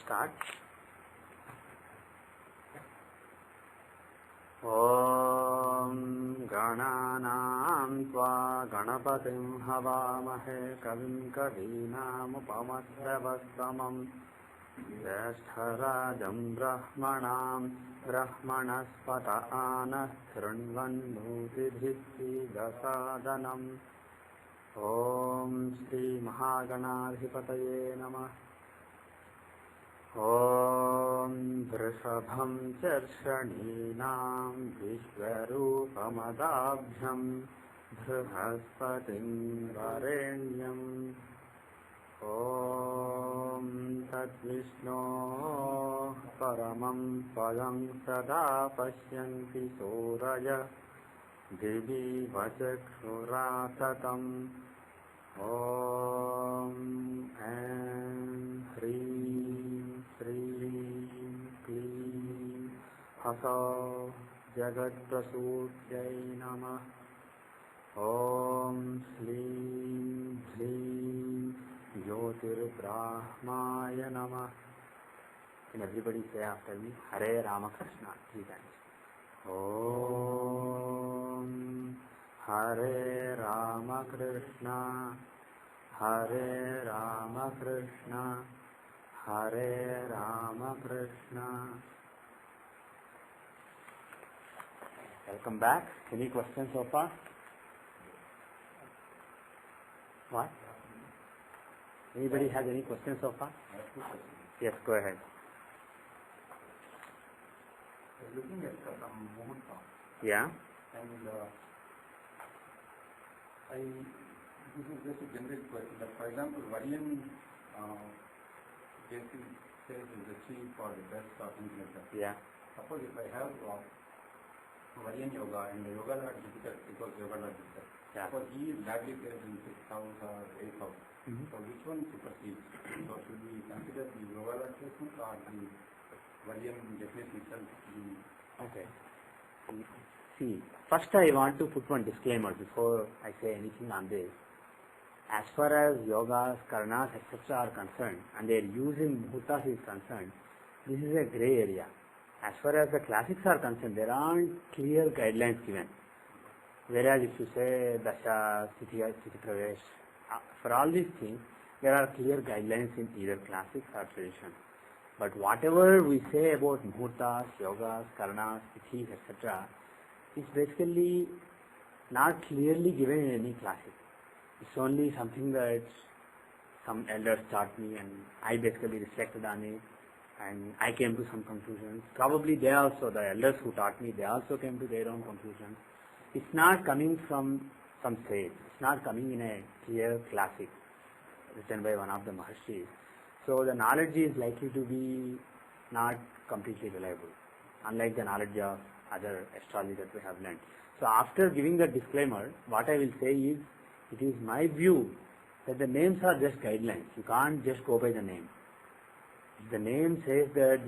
start. Om Gananam Tva Ganapatim Havamahe Kavim Kavinam Upamasravastamam Jyeshtarajam Brahmanam Brahmanaspata Anah Shrunvanmutidhitti Dasadanam. Om Shri Mahaganadhipataye Namah. Om Vrishabham Charshaninam Vishvarupamadaabhyam Brihaspatim Varenyam. Om Tat Vishno Paramam Padam Sada Pashyanti Suraya Divi Vachakshuratatam. Om Hrim Shrim Klim Hasa Jagat Prasutyai Namah. Om Shlim Shlim Jyotir Brahmaya Namah. Can everybody say after me? Hare Ramakrishna 3 times. Om Hare Ramakrishna, Hare Ramakrishna, Hare Ramakrishna. Welcome back. Any questions so far? What? Anybody has any questions so far? Yes, go ahead. Looking at some muhurta. Yeah. And this is just a generic question. That for example, Varian says is the chief or the best or things like that. Yeah. Suppose if I have Varian yoga and the yoga lord is difficult because yoga lord is difficult. Yeah. Suppose he is badly placed in 6th house or 8th house. So which one supersedes? So should we consider the yoga lord placement or the Varian definition itself? Okay. See, first I want to put one disclaimer before I say anything on this. As far as yogas, karanas, etc. are concerned, and their use in muhurtas is concerned, this is a grey area. As far as the classics are concerned, there aren't clear guidelines given. Whereas if you say Dasha, Sthiti Pravesh, for all these things, there are clear guidelines in either classics or tradition. But whatever we say about muhurtas, yogas, karanas, sthis, etc., is basically not clearly given in any classic. It's only something that some elders taught me and I basically reflected on it and I came to some conclusions. Probably they also, the elders who taught me, they also came to their own conclusions. It's not coming from some sage. It's not coming in a clear classic written by one of the Maharshis. So the knowledge is likely to be not completely reliable, unlike the knowledge of other astrology that we have learned. So after giving the disclaimer, what I will say is, it is my view that the names are just guidelines. You can't just go by the name. If the name says that,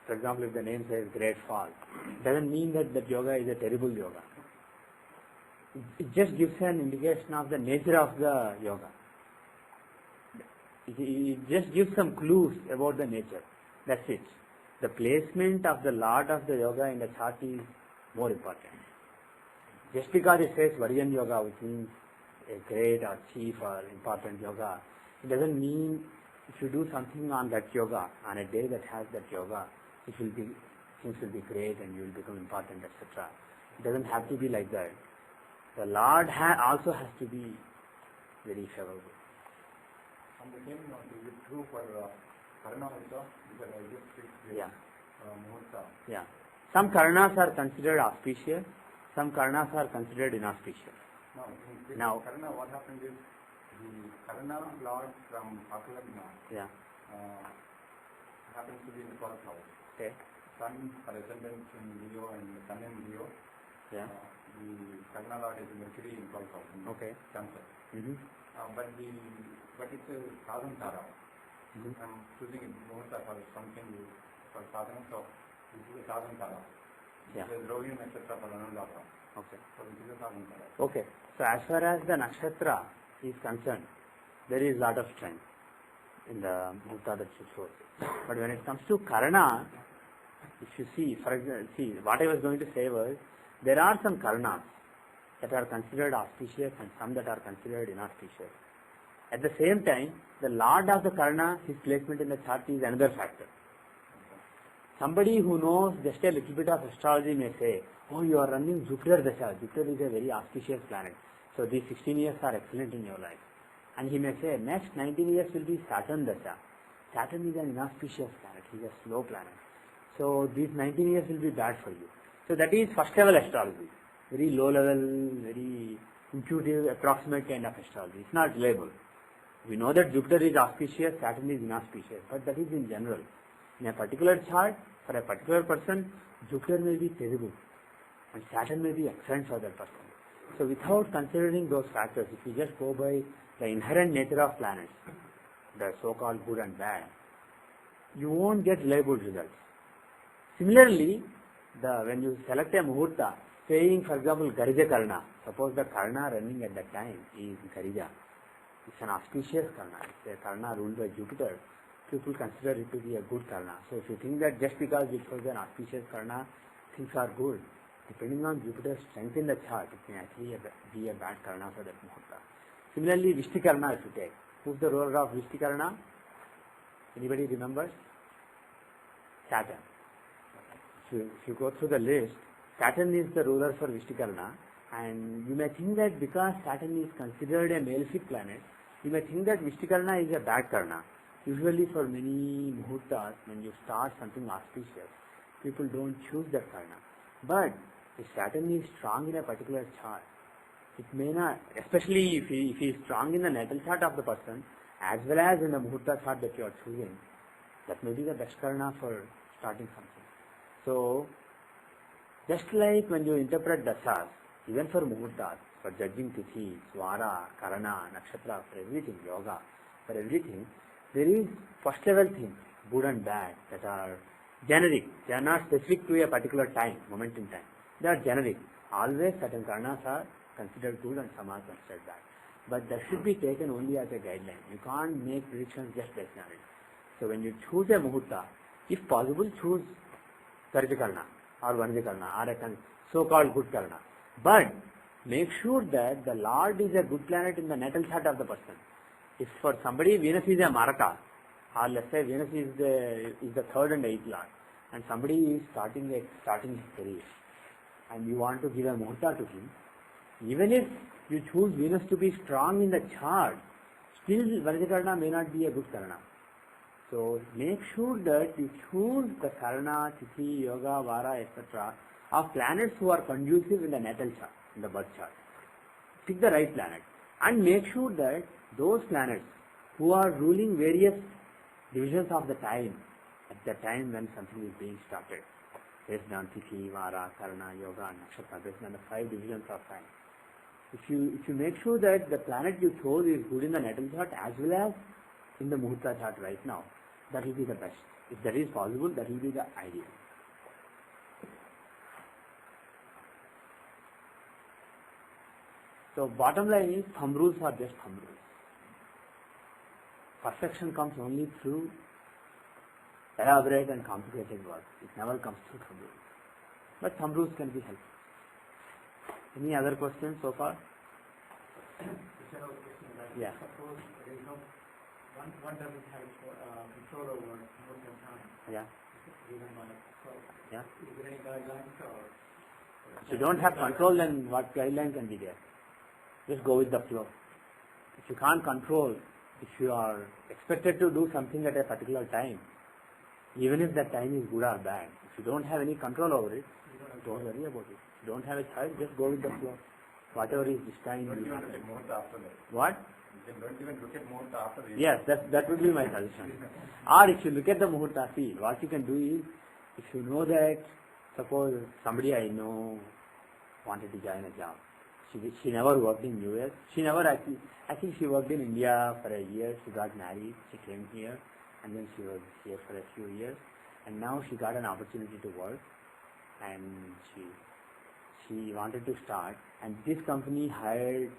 for example, if the name says great fall, it doesn't mean that that yoga is a terrible yoga. It just gives an indication of the nature of the yoga. It just gives some clues about the nature. That's it. The placement of the Lord of the yoga in the chart is more important. Just because it says Varian yoga, which means a great or chief or important yoga, it doesn't mean if you do something on that yoga, on a day that has that yoga, things will be great and you will become important, etc. It doesn't have to be like that. The Lord also has to be very favorable. And the same is it true for Karna also? Because I just fixed Yeah. Muhurta. Yeah. Some karanas are considered auspicious, some karanas are considered inauspicious. Now, Karna, what happened is the Karna lord from Akalagna happens to be in the 12th house. Okay. Sun for ascendant in Leo and Sun in Leo. Yeah. The Karna lord is Mercury in 12th house. Okay. Cancer. But it's a sadhana tara. I'm choosing Muhurta for something for sadhana, so this is a sadhana tara. Yeah. It is Rohini Nakshatra for Anandata. Okay. So this is a sadhana tara. Okay. So as far as the nakshatra is concerned, there is lot of strength. in the Muhurta that she shows. But when it comes to Karana, if you see, for example, see, what I was going to say was, there are some Karanas that are considered auspicious and some that are considered inauspicious. At the same time, the Lord of the Karana, his placement in the chart is another factor. Somebody who knows just a little bit of astrology may say, oh, you are running Jupiter Dasha. Jupiter is a very auspicious planet. So these 16 years are excellent in your life. And he may say, next 19 years will be Saturn Dasha. Saturn is an inauspicious planet. He is a slow planet. So these 19 years will be bad for you. So that is first level astrology. Very low level, very intuitive, approximate kind of astrology. It's not reliable. We know that Jupiter is auspicious, Saturn is inauspicious, but that is in general. In a particular chart, for a particular person, Jupiter may be terrible and Saturn may be excellent for that person. So without considering those factors, if you just go by the inherent nature of planets, the so-called good and bad, you won't get reliable results. Similarly, when you select a Muhurta, saying for example Garija Karna, suppose the Karna running at that time is Garija. It's an auspicious Karna. It's a Karna ruled by Jupiter. People consider it to be a good Karna. So if you think that just because it was an auspicious Karna, things are good, depending on Jupiter's strength in the chart, it may actually be a bad Karna for that Muhurta. Similarly, Vishti Karna if you take. Who's the ruler of Vishti Karna? Anybody remembers? Saturn. If you go through the list, Saturn is the ruler for Vishti Karna, and you may think that because Saturn is considered a malefic planet, you may think that Vishti Karna is a bad Karna. Usually for many Muhurtas, when you start something auspicious, people don't choose that Karna. But if Saturn is strong in a particular chart, it may not, especially if he is strong in the natal chart of the person, as well as in the Muhurta chart that you are choosing, that may be the best Karna for starting something. So, just like when you interpret Dashas, even for Muhurtas, for judging Tithi, Swara, Karana, Nakshatra, for everything, Yoga, for everything, there is first level things, good and bad, that are generic. They are not specific to a particular time, moment in time. They are generic. Always certain Karanas are considered good and some are considered bad. But that should be taken only as a guideline. You can't make predictions just based on it. So when you choose a Muhurta, if possible, choose Garija Karna or Vanija Karna or a so-called good Karna. But make sure that the Lord is a good planet in the natal chart of the person. If for somebody Venus is a Maraka, or let's say Venus is the third and eighth Lord, and somebody is starting his career, and you want to give a Muhurta to him, even if you choose Venus to be strong in the chart, still Vanija Karna may not be a good Karna. So make sure that you choose the Karna, Tithi, Yoga, Vara, etc. of planets who are conducive in the natal chart, in the birth chart. Pick the right planet and make sure that those planets who are ruling various divisions of the time, at the time when something is being started, based on Tithi, Vara, Karna, Yoga, and Nakshatra, based on the 5 divisions of time. If you make sure that the planet you chose is good in the natal chart as well as in the Muhurta chart right now, that will be the best. If that is possible, that will be the ideal. So bottom line is, thumb rules are just thumb rules. Perfection comes only through elaborate and complicated work. It never comes through thumb rules. But thumb rules can be helpful. Any other questions so far? Yeah. Suppose there is no one doesn't have control over most of the time. Yeah. Given by control. Yeah. Is there any guidelines or? If you don't have control, then what guideline can be there? Just go with the flow. If you can't control, if you are expected to do something at a particular time, even if that time is good or bad, if you don't have any control over it, don't worry about it. If you don't have a choice, just go with the flow. Whatever is this time. Don't even look at Muhurta after that. What? Don't even look at Muhurta after that. Yes, that would be my suggestion. Or if you look at the Muhurta, see, what you can do is, if you know that, suppose somebody I know wanted to join a job. She never worked in US. She never actually, I think she worked in India for a year. She got married. She came here and then she was here for a few years. And now she got an opportunity to work and she wanted to start. And this company hired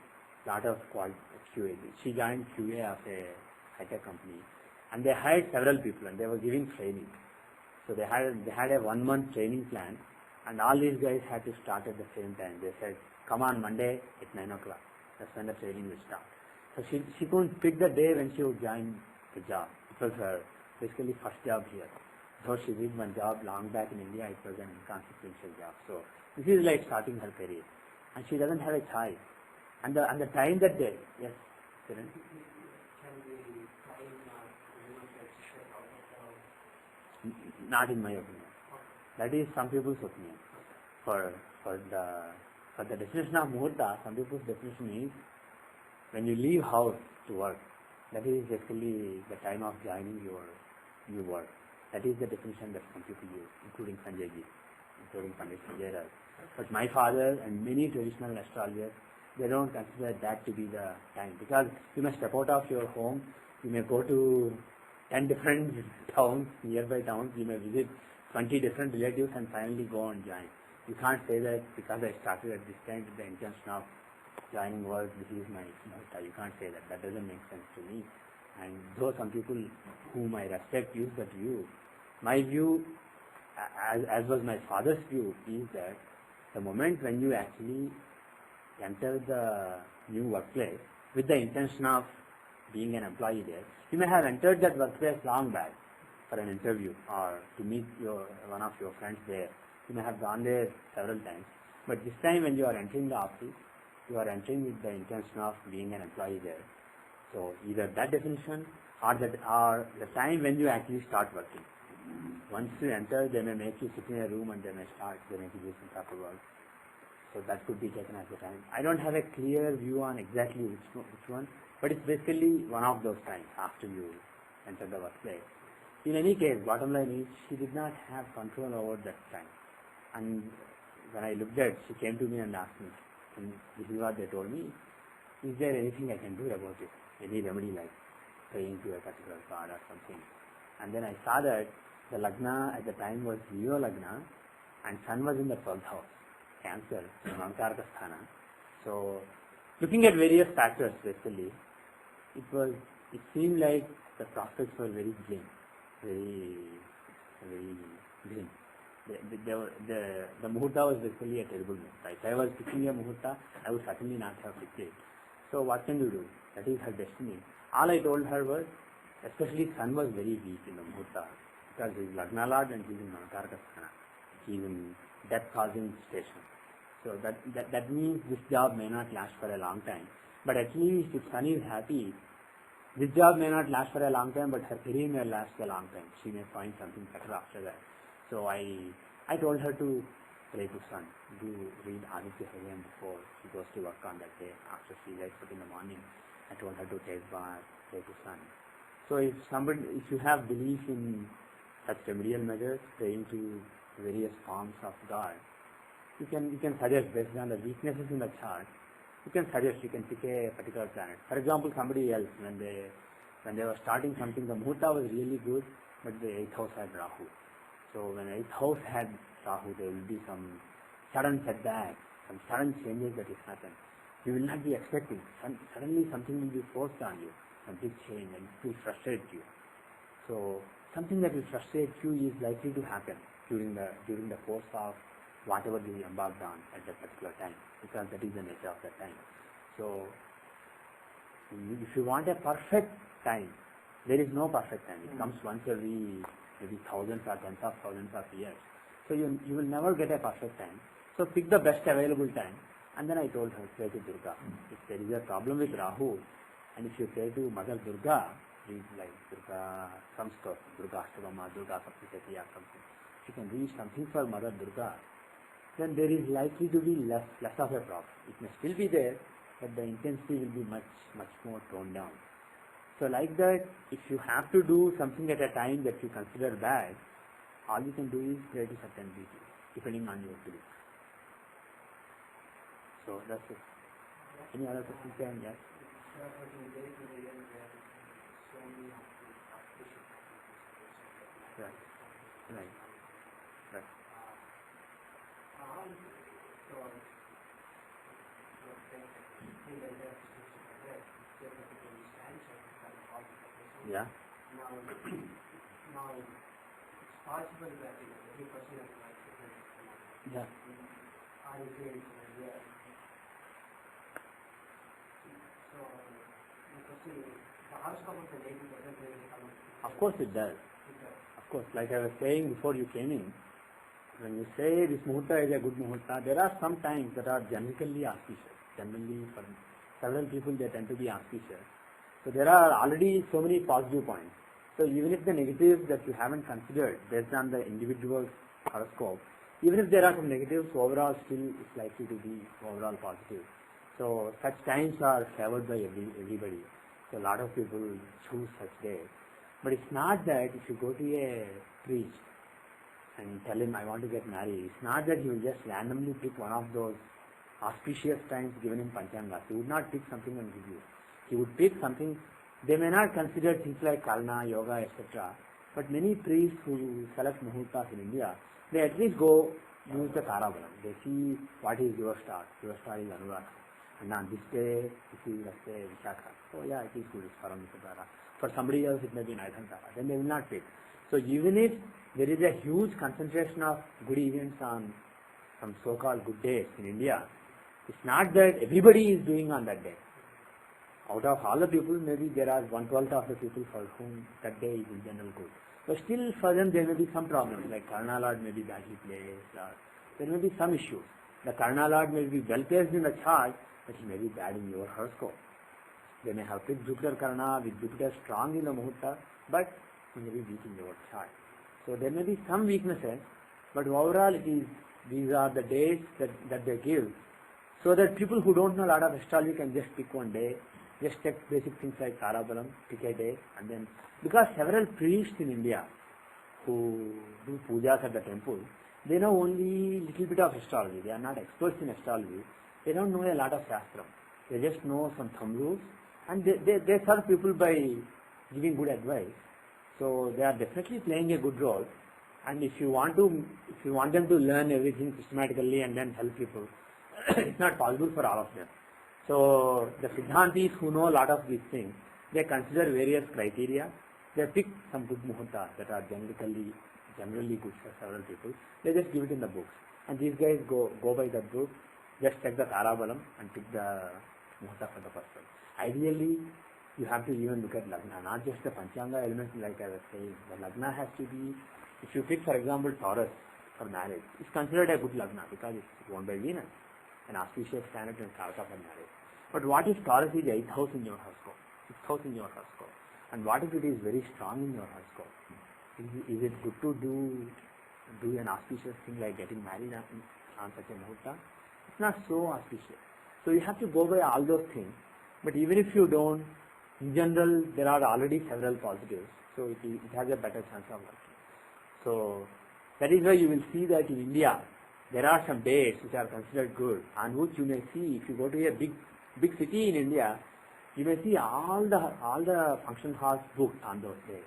a lot of QA. She joined QA of a high-tech company. and they hired several people and they were giving training. So they had a 1 month training plan, and all these guys had to start at the same time. They said, come on Monday at 9 o'clock. That's when the training will start. So she couldn't pick the day when she would join the job. It was her basically first job here. Though she did one job long back in India, it was an inconsequential job. So this is like starting her career. And she doesn't have a choice. And the time that they, yes, Kiran? Not in my opinion. That is some people's opinion. For the definition of muhurta, some people's definition is when you leave house to work. That is basically the time of joining your new work. That is the definition that some people use, including Sanjay Ji, including Pandit Sanjay Raj. But my father and many traditional astrologers, they don't consider that to be the time, because you may step out of your home, you may go to 10 different towns, nearby towns, you may visit 20 different relatives and finally go and join. You can't say that because I started at this time with the intention of joining work, this is my muhurta. You can't say that. That doesn't make sense to me. And though some people whom I respect use that view, my view, as was my father's view, is that the moment when you actually enter the new workplace with the intention of being an employee there, you may have entered that workplace long back for an interview or to meet one of your friends there. You may have gone there several times. But this time when you are entering the office, you are entering with the intention of being an employee there. So either that definition or the time when you actually start working. Once you enter, they may make you sit in a room and they may give you some paperwork. So that could be taken as a time. I don't have a clear view on exactly which one, but it's basically one of those times after you enter the workplace. In any case, bottom line is she did not have control over that time. And when I looked at, she came to me and asked me, and this is what they told me, is there anything I can do about it? Any remedy like praying to a particular god or something? And then I saw that the Lagna at the time was Leo Lagna and Sun was in the 12th house, Cancer, Mankaraka Sthana. So looking at various factors basically, it seemed like the prospects were very grim, very grim. The muhurta was basically a terrible muhurta. If I was picking a muhurta, I would certainly not have picked it. So what can you do? That is her destiny. All I told her was, especially Sun was very weak in the muhurta because he is Lagna Lord and he is in Mankaraka Sthana. He is in death-causing station. So that means this job may not last for a long time. But at least if Sun is happy, this job may not last for a long time, but her career may last a long time. She may find something better after that. So I told her to pray to Sun, read Aditya Hridayam before she goes to work on that day. After she wakes up in the morning, I told her to take bath, pray to Sun. So if you have belief in such remedial measures, praying to various forms of God, you can suggest based on the weaknesses in the chart. You can pick a particular planet. For example, somebody else when they were starting something, the muhurta was really good, but the 8th house had Rahu. So when 8th house had Rahu, there will be some sudden setback, some sudden changes that will happen. You will not be expecting. Suddenly something will be forced on you, some big change, and it will frustrate you. So something that will frustrate you is likely to happen during the course of whatever you embarked on at that particular time, because that is the nature of that time. So if you want a perfect time, there is no perfect time. It comes once every maybe thousands or tens of thousands of years. So you will never get a perfect time. So pick the best available time. And then I told her, pray to Durga. If there is a problem with Rahu, and if you pray to Mother Durga, read like Durga, some stuff, Durga Ashtavama, Durga Saptashati or something. If you can read something for Mother Durga, then there is likely to be less of a problem. It may still be there, but the intensity will be much more toned down. So like that, if you have to do something at a time that you consider bad, all you can do is pray to certain deities, depending on your belief. So that's it. Any other questions? Yes. Right. Yeah. now it's possible that every person has like different Yeah. are you saying yeah. So the question is the horoscope of the lady doesn't really come Of course it does. Of course, like I was saying before you came in, when you say this muhurta is a good muhurta, there are some times that are generally auspicious. Generally, for several people, they tend to be auspicious. So there are already so many positive points. So even if the negatives that you haven't considered based on the individual's horoscope, even if there are some negatives, overall still it's likely to be overall positive. So such times are favored by everybody. So a lot of people choose such days. But it's not that if you go to a priest and tell him I want to get married, it's not that he will just randomly pick one of those auspicious times given in Panchanga. He would not pick something and give you. He would pick something. They may not consider things like Karna, Yoga, etc. But many priests who select muhurtas in India, they at least go use the Tarabalam. They see what is your star. Your star is Anuraka. And on this day, this is, let's say, Vishakha. So yeah, it is good. It's Paramita. For somebody else, it may be Nidhantara. Then they will not pick. So even if there is a huge concentration of good events on some so-called good days in India, it's not that everybody is doing on that day. Out of all the people, maybe there are 1/12 of the people for whom that day is in general good. But still for them there may be some problems, like Karna Lord may be badly placed, or there may be some issues. The Karna Lord may be well placed in the chart, but he may be bad in your horoscope. They may have picked Jupiter Karna with Jupiter strong in the Muhurta, but he may be weak in your chart. So there may be some weaknesses, but overall these are the days that they give, so that people who don't know a lot of astrology can just pick one day, just check basic things like Tarabalam, pick a day, and then, because several priests in India who do pujas at the temple, they know only little bit of astrology. They are not experts in astrology. They don't know a lot of Shastram. They just know some thumb rules, and they serve people by giving good advice. So they are definitely playing a good role. And if you want them to learn everything systematically and then help people, it's not possible for all of them. So the Siddhantis who know a lot of these things, they consider various criteria. They pick some good muhurtas that are generally good for several people. They just give it in the books. And these guys go by that book, just check the Tarabalam and pick the muhurta for the person. Ideally, you have to even look at Lagna, not just the Panchanga element like I was saying. The Lagna has to be, if you pick for example Taurus for marriage, it's considered a good Lagna because it's owned by Venus, an auspicious planet and Karaka for marriage. But what if Taurus is 8th house in your horoscope, 6th house in your horoscope? And what if it is very strong in your horoscope? Is it good to do an auspicious thing like getting married on such a muhurta? It's not so auspicious. So you have to go by all those things. But even if you don't, in general, there are already several positives. So it has a better chance of working. So that is why you will see that in India, there are some days which are considered good, on which you may see, if you go to a big city in India, you may see all the function halls booked on those days.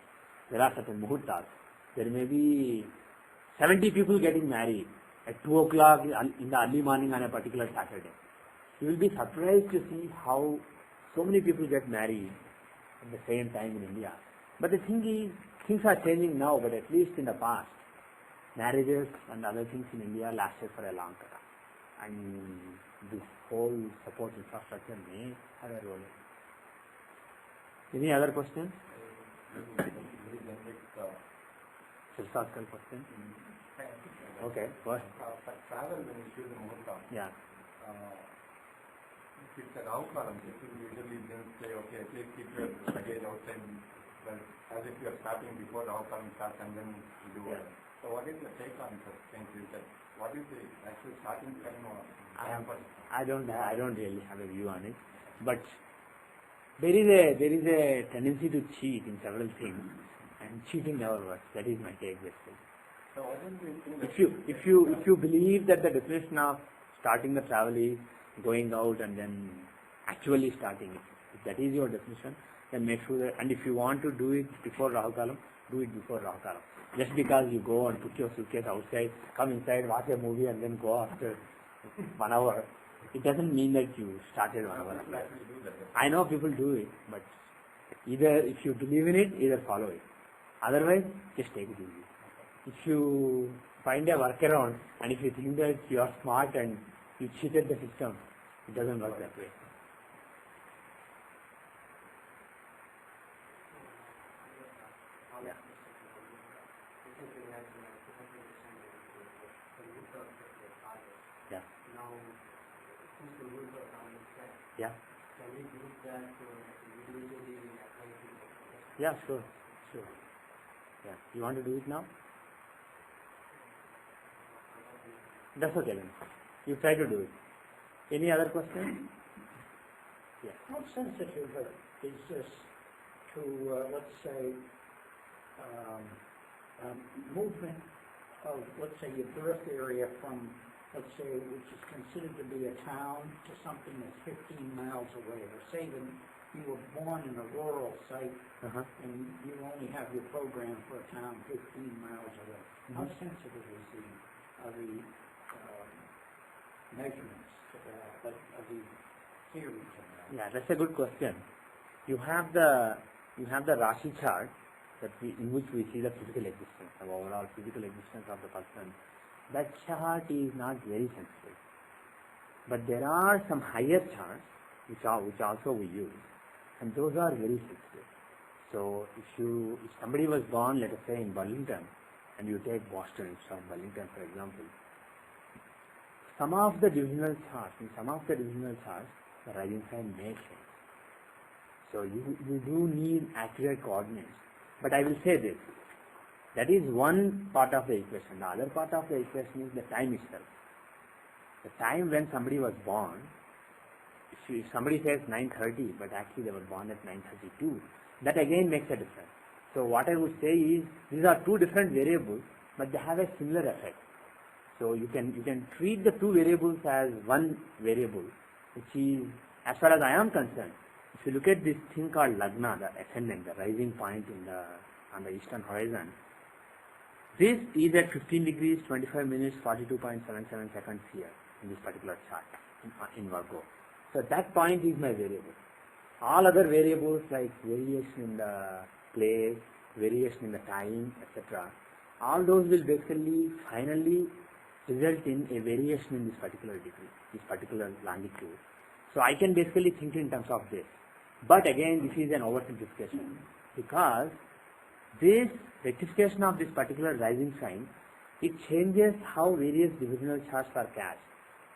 There are certain muhurtas. There may be 70 people getting married at 2 o'clock in the early morning on a particular Saturday. You will be surprised to see how so many people get married at the same time in India. But the thing is, things are changing now, but at least in the past, marriages and other things in India lasted for a long time. And this whole support infrastructure may have a role. Any other questions? Philosophical question? Okay, go ahead. For travel, when you choose a muhurta, Yeah. if it's a Rahu Kalam, people usually then say, okay, at least keep your luggage outside, well, as if you are starting before Rahu Kalam starts and then you do it. So what is your take on such things? Is that what is the actual starting time or I don't really have a view on it, but there is a tendency to cheat in several things, and cheating never works. That is my take, basically. so what is the thing that If you believe that the definition of starting the travel is going out and then actually starting it, if that is your definition, then make sure that, and if you want to do it before Rahu Kalam, do it before Rahu Kalam. Just because you go and put your suitcase outside, come inside, watch a movie and then go after 1 hour, it doesn't mean that you started 1 hour. I know people do it, but either if you believe in it, either follow it. Otherwise, just take it easy. If you find a workaround and if you think that you are smart and you cheated the system, it doesn't work that way. Yeah. Yeah. Now, since the rules are now in set, Yeah. can we use that individually apply to Yeah, sure. Sure. Yeah. You want to do it now? That's okay then. You try to do it. Any other question? Yeah. How sensitive is this to, let's say, movement of, let's say, your birth area from, let's say, which is considered to be a town to something that's 15 miles away? Or say that you were born in a rural site Uh-huh. and you only have your program for a town 15 miles away. How sensitive is the measurements to that, of the theories of that? Yeah, that's a good question. You have the Rashi chart in which we see the physical existence, the overall physical existence of the person. That chart is not very sensitive. But there are some higher charts which also we use, and those are very sensitive. So if somebody was born, let us say, in Burlington, and you take Boston instead of Burlington, for example, some of the divisional charts, the rising sign may change. So you do need accurate coordinates. But I will say this, that is one part of the equation. The other part of the equation is the time itself. The time when somebody was born, if somebody says 9:30, but actually they were born at 9:32, that again makes a difference. So what I would say is, these are two different variables, but they have a similar effect. So you can treat the two variables as one variable, which is, as far as I am concerned, if you look at this thing called Lagna, the ascendant, the rising point on the eastern horizon, this is at 15 degrees, 25 minutes, 42.77 seconds here in this particular chart in Virgo. So that point is my variable. All other variables like variation in the place, variation in the time, etc., all those will basically finally result in a variation in this particular degree, this particular longitude. So I can basically think in terms of this. But again, this is an oversimplification, because this rectification of this particular rising sign, it changes how various divisional charts are cast.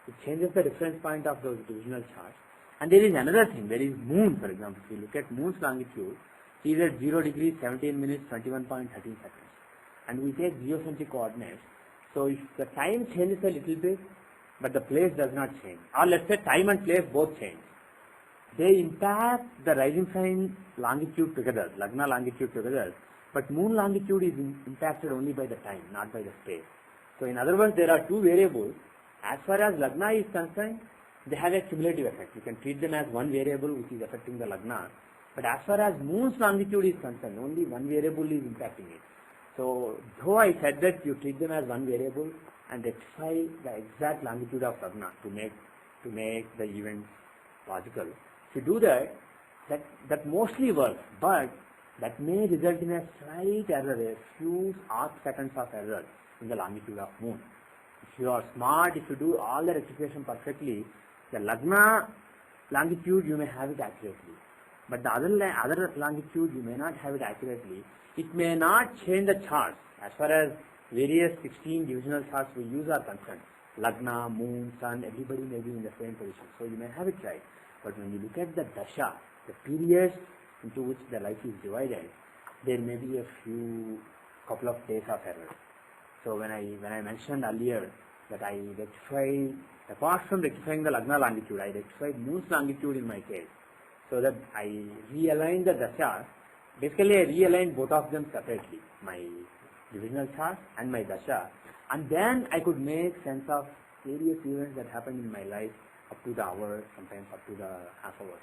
It changes the reference point of those divisional charts. And there is another thing, there is moon, for example. If you look at moon's longitude, it is at 0 degrees, 17 minutes, 21.13 seconds. And we take geocentric coordinates. So if the time changes a little bit, but the place does not change, or let's say time and place both change, they impact the rising sign longitude together, Lagna longitude together, but moon longitude is impacted only by the time, not by the space. So in other words, there are two variables. As far as Lagna is concerned, they have a cumulative effect. You can treat them as one variable which is affecting the Lagna. But as far as moon's longitude is concerned, only one variable is impacting it. So though I said that you treat them as one variable and rectify the exact longitude of Lagna to make the event logical, if you do that mostly works, but that may result in a slight error, a few arc seconds of error in the longitude of moon. If you are smart, if you do all the rectification perfectly, the Lagna longitude you may have it accurately, but the other longitude you may not have it accurately. It may not change the charts as far as various 16 divisional charts we use are concerned. Lagna, moon, sun, everybody may be in the same position, so you may have it right. But when you look at the dasha, the periods into which the life is divided, there may be a couple of days of error. So when I mentioned earlier that I rectified, apart from rectifying the Lagna longitude, I rectified moon's longitude in my case, so that I realigned the dasha. Basically, I realigned both of them separately, my divisional chart and my dasha, and then I could make sense of various events that happened in my life up to the hour, sometimes up to the half hour.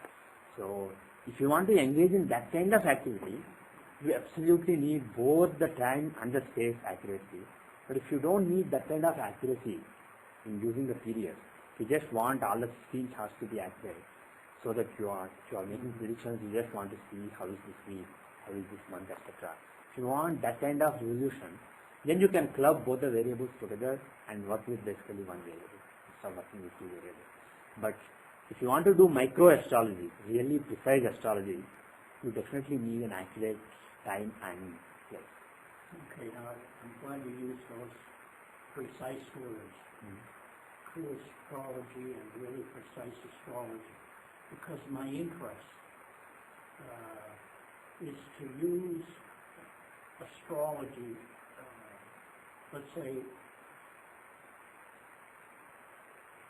So if you want to engage in that kind of activity, you absolutely need both the time and the space accuracy. But if you don't need that kind of accuracy in using the period, you just want all the 16 charts to be accurate, so that you are making predictions, you just want to see how is this week, how is this month, etc. If you want that kind of resolution, then you can club both the variables together and work with basically one variable instead of working with two variables. But if you want to do micro astrology, really precise astrology, you definitely need an accurate time and place. Okay, now, I'm glad you used those precise words. True astrology and really precise astrology, because my interest is to use astrology, let's say,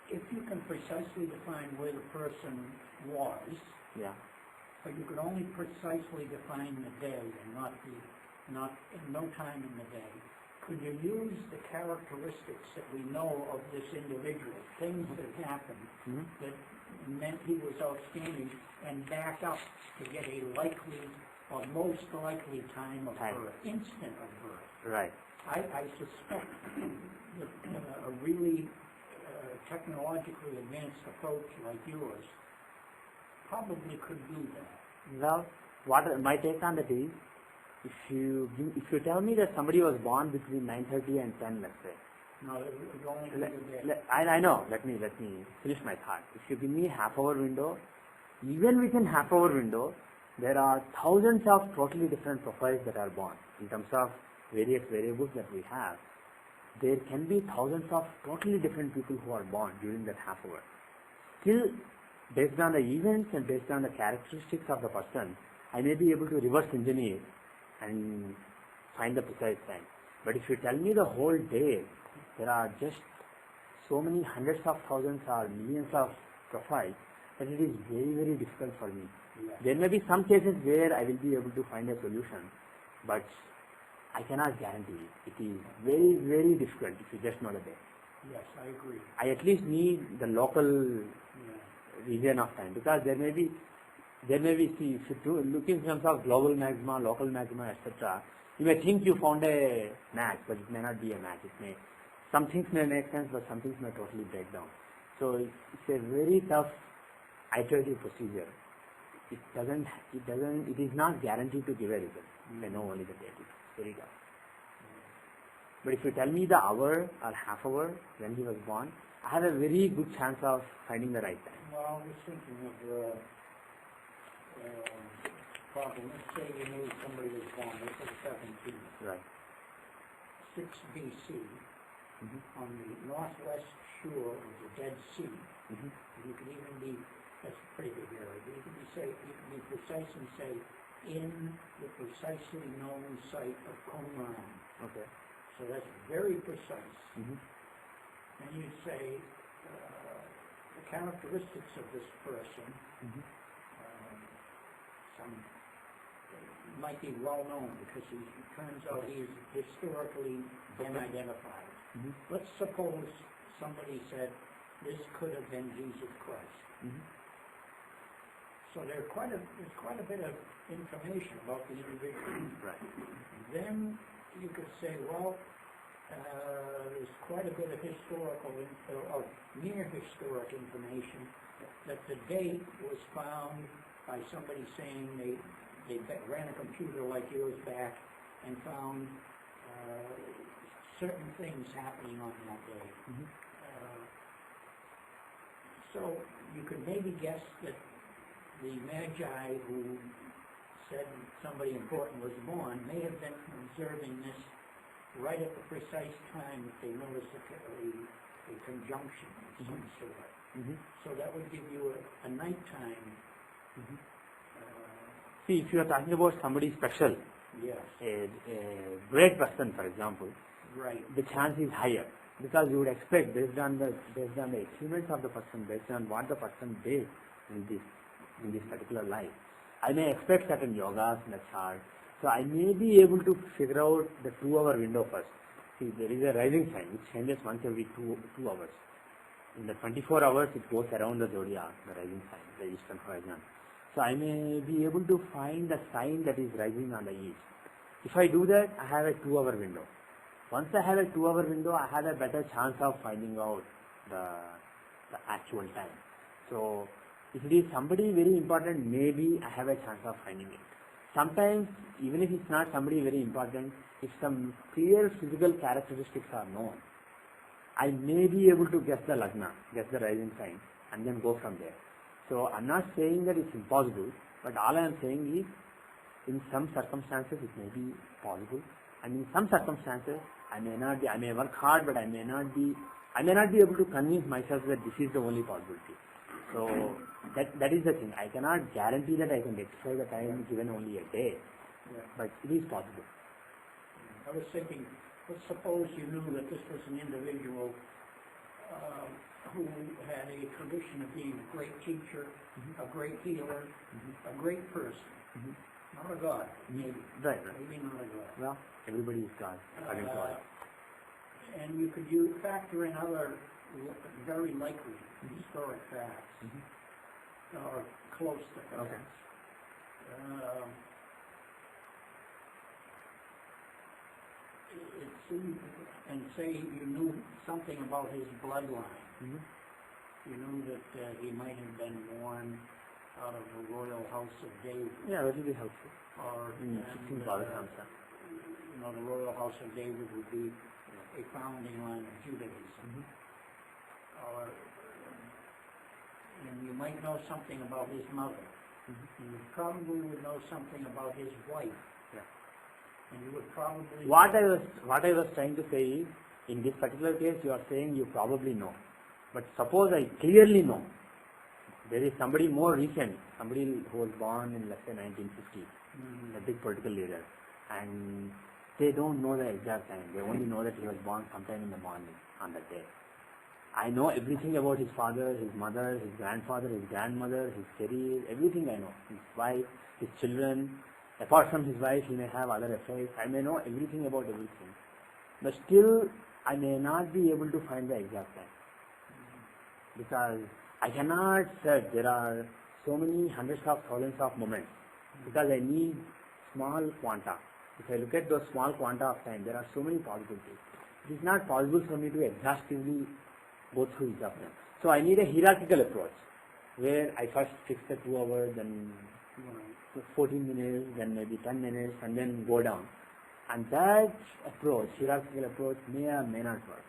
if you can precisely define where the person was, Yeah. but you could only precisely define the day and not in no time in the day, could you use the characteristics that we know of this individual, things that happened that meant he was outstanding, and back up to get a likely or most likely time of birth, instant of birth? Right. I suspect that a really technologically advanced approach like yours probably could do that. Well, what my take on that is, if you tell me that somebody was born between 9:30 and 10, let's say. No, it only do that. I know. Let me finish my thought. If you give me half-hour window, even within half-hour window, there are thousands of totally different profiles that are born in terms of various variables that we have. There can be thousands of totally different people who are born during that half hour. Still, based on the events and based on the characteristics of the person, I may be able to reverse engineer and find the precise time. But if you tell me the whole day, there are just so many hundreds of thousands or millions of profiles that it is very, very difficult for me. Yeah. There may be some cases where I will be able to find a solution, but I cannot guarantee it. It is very, very difficult if you just know the day. Yes, I agree. I at least need the local Yeah. region of time, because there may be, see, if you look in terms of global maxima, local maxima, etc., you may think you found a match, but it may not be a match. Some things may make sense, but some things may totally break down. So it's a very tough iterative procedure. It is not guaranteed to give a result. You know only the date. It's very tough. But if you tell me the hour or half hour when he was born, I have a very good chance of finding the right time. Well, I was thinking of the problem. Let's say you knew somebody was born, let's say 17, Right. 6 BC, on the northwest shore of the Dead Sea. You could even be, that's a pretty big area, but you can be precise and say, in the precisely known site of Qumran. Okay. So that's very precise. Mm-hmm. And you say the characteristics of this person, some might be well known because it turns out he's historically been identified. Let's suppose somebody said this could have been Jesus Christ. So there's quite a bit of information about the individual. Right. Then you could say, well, there's quite a bit of historical or near historic information that the date was found by somebody saying they ran a computer like yours back and found certain things happening on that day. So you could maybe guess that the Magi who said somebody important was born may have been observing this right at the precise time that they noticed a conjunction of some sort. So that would give you a nighttime. See, if you are talking about somebody special, Yes. a great person, for example, Right. the chance is higher, because you would expect based on the achievements of the person, based on what the person did in this particular life. I may expect certain yogas in the chart, so I may be able to figure out the 2-hour window first. See, there is a rising sign which changes once every 2 hours. In the 24 hours, it goes around the zodiac, the rising sign, the eastern horizon. So I may be able to find the sign that is rising on the east. If I do that, I have a 2-hour window. Once I have a 2-hour window, I have a better chance of finding out the actual time. So if it is somebody very important, maybe I have a chance of finding it. sometimes, even if it's not somebody very important, if some clear physical characteristics are known, I may be able to guess the lagna, guess the rising sign, and then go from there. So I'm not saying that it's impossible, but all I am saying is, in some circumstances it may be possible, and in some circumstances I may work hard, but I may not be able to convince myself that this is the only possibility. So that is the thing. I cannot guarantee that I can rectify the time given only a day, but it is possible. I was thinking, let's suppose you knew that this was an individual who had a tradition of being a great teacher, a great healer, a great person. Not a god, maybe. Right. Maybe not a god. Well, everybody is God. According to all. And you could factor in other very likely historic facts, or close to facts. Okay. It seemed, and say you knew something about his bloodline. You knew that he might have been born out of the royal house of David. Yeah, that will be helpful. Or the royal house of David would be a founding line of Judaism. Or, and you might know something about his mother. And you probably would know something about his wife. And you would probably... What I was trying to say is, in this particular case, you are saying you probably know. But suppose I clearly know. There is somebody more recent, somebody who was born in, let's say, 1950, a big political leader, and they don't know the exact time. They only know that he was born sometime in the morning on that day. I know everything about his father, his mother, his grandfather, his grandmother, his career, everything I know. His wife, his children. Apart from his wife, he may have other affairs. I may know everything about everything. But still, I may not be able to find the exact time. Because I cannot search. There are so many hundreds of thousands of moments. Because I need small quanta. If I look at those small quanta of time, there are so many possibilities. It is not possible for me to exhaustively go through each of them. So I need a hierarchical approach, where I first fix the 2 hours, then 14 minutes, then maybe 10 minutes, and then go down. And that approach, hierarchical approach, may or may not work.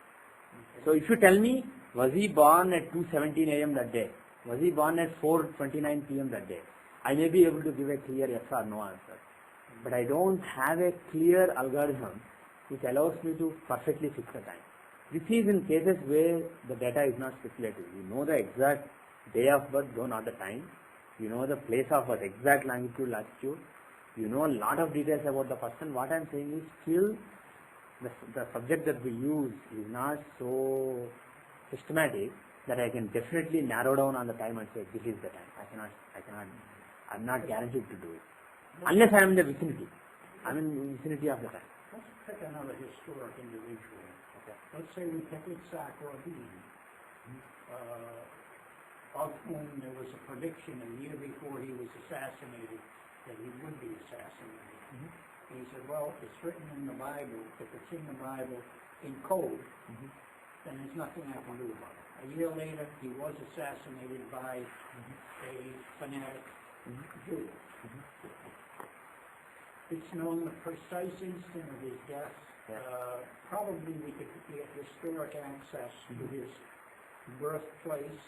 So if you tell me, was he born at 2:17 a.m. that day? Was he born at 4:29 p.m. that day? I may be able to give a clear yes or no answer. But I don't have a clear algorithm which allows me to perfectly fix the time. This is in cases where the data is not speculative. You know the exact day of birth, though not the time. You know the place of birth, exact longitude, latitude. You know a lot of details about the person. What I am saying is still the subject that we use is not so systematic that I can definitely narrow down on the time and say this is the time. I'm not guaranteed to do it. Unless I am in the vicinity. I'm in the vicinity of the time. Let's pick another historic individual. Okay. Let's say we pick Yitzhak Rabin, of whom there was a prediction a year before he was assassinated that he would be assassinated. And he said, well, it's written in the Bible. If it's in the Bible in code, then there's nothing I can do about it. A year later, he was assassinated by a fanatic Jew. It's known the precise instant of his death. Probably we could get historic access to his birthplace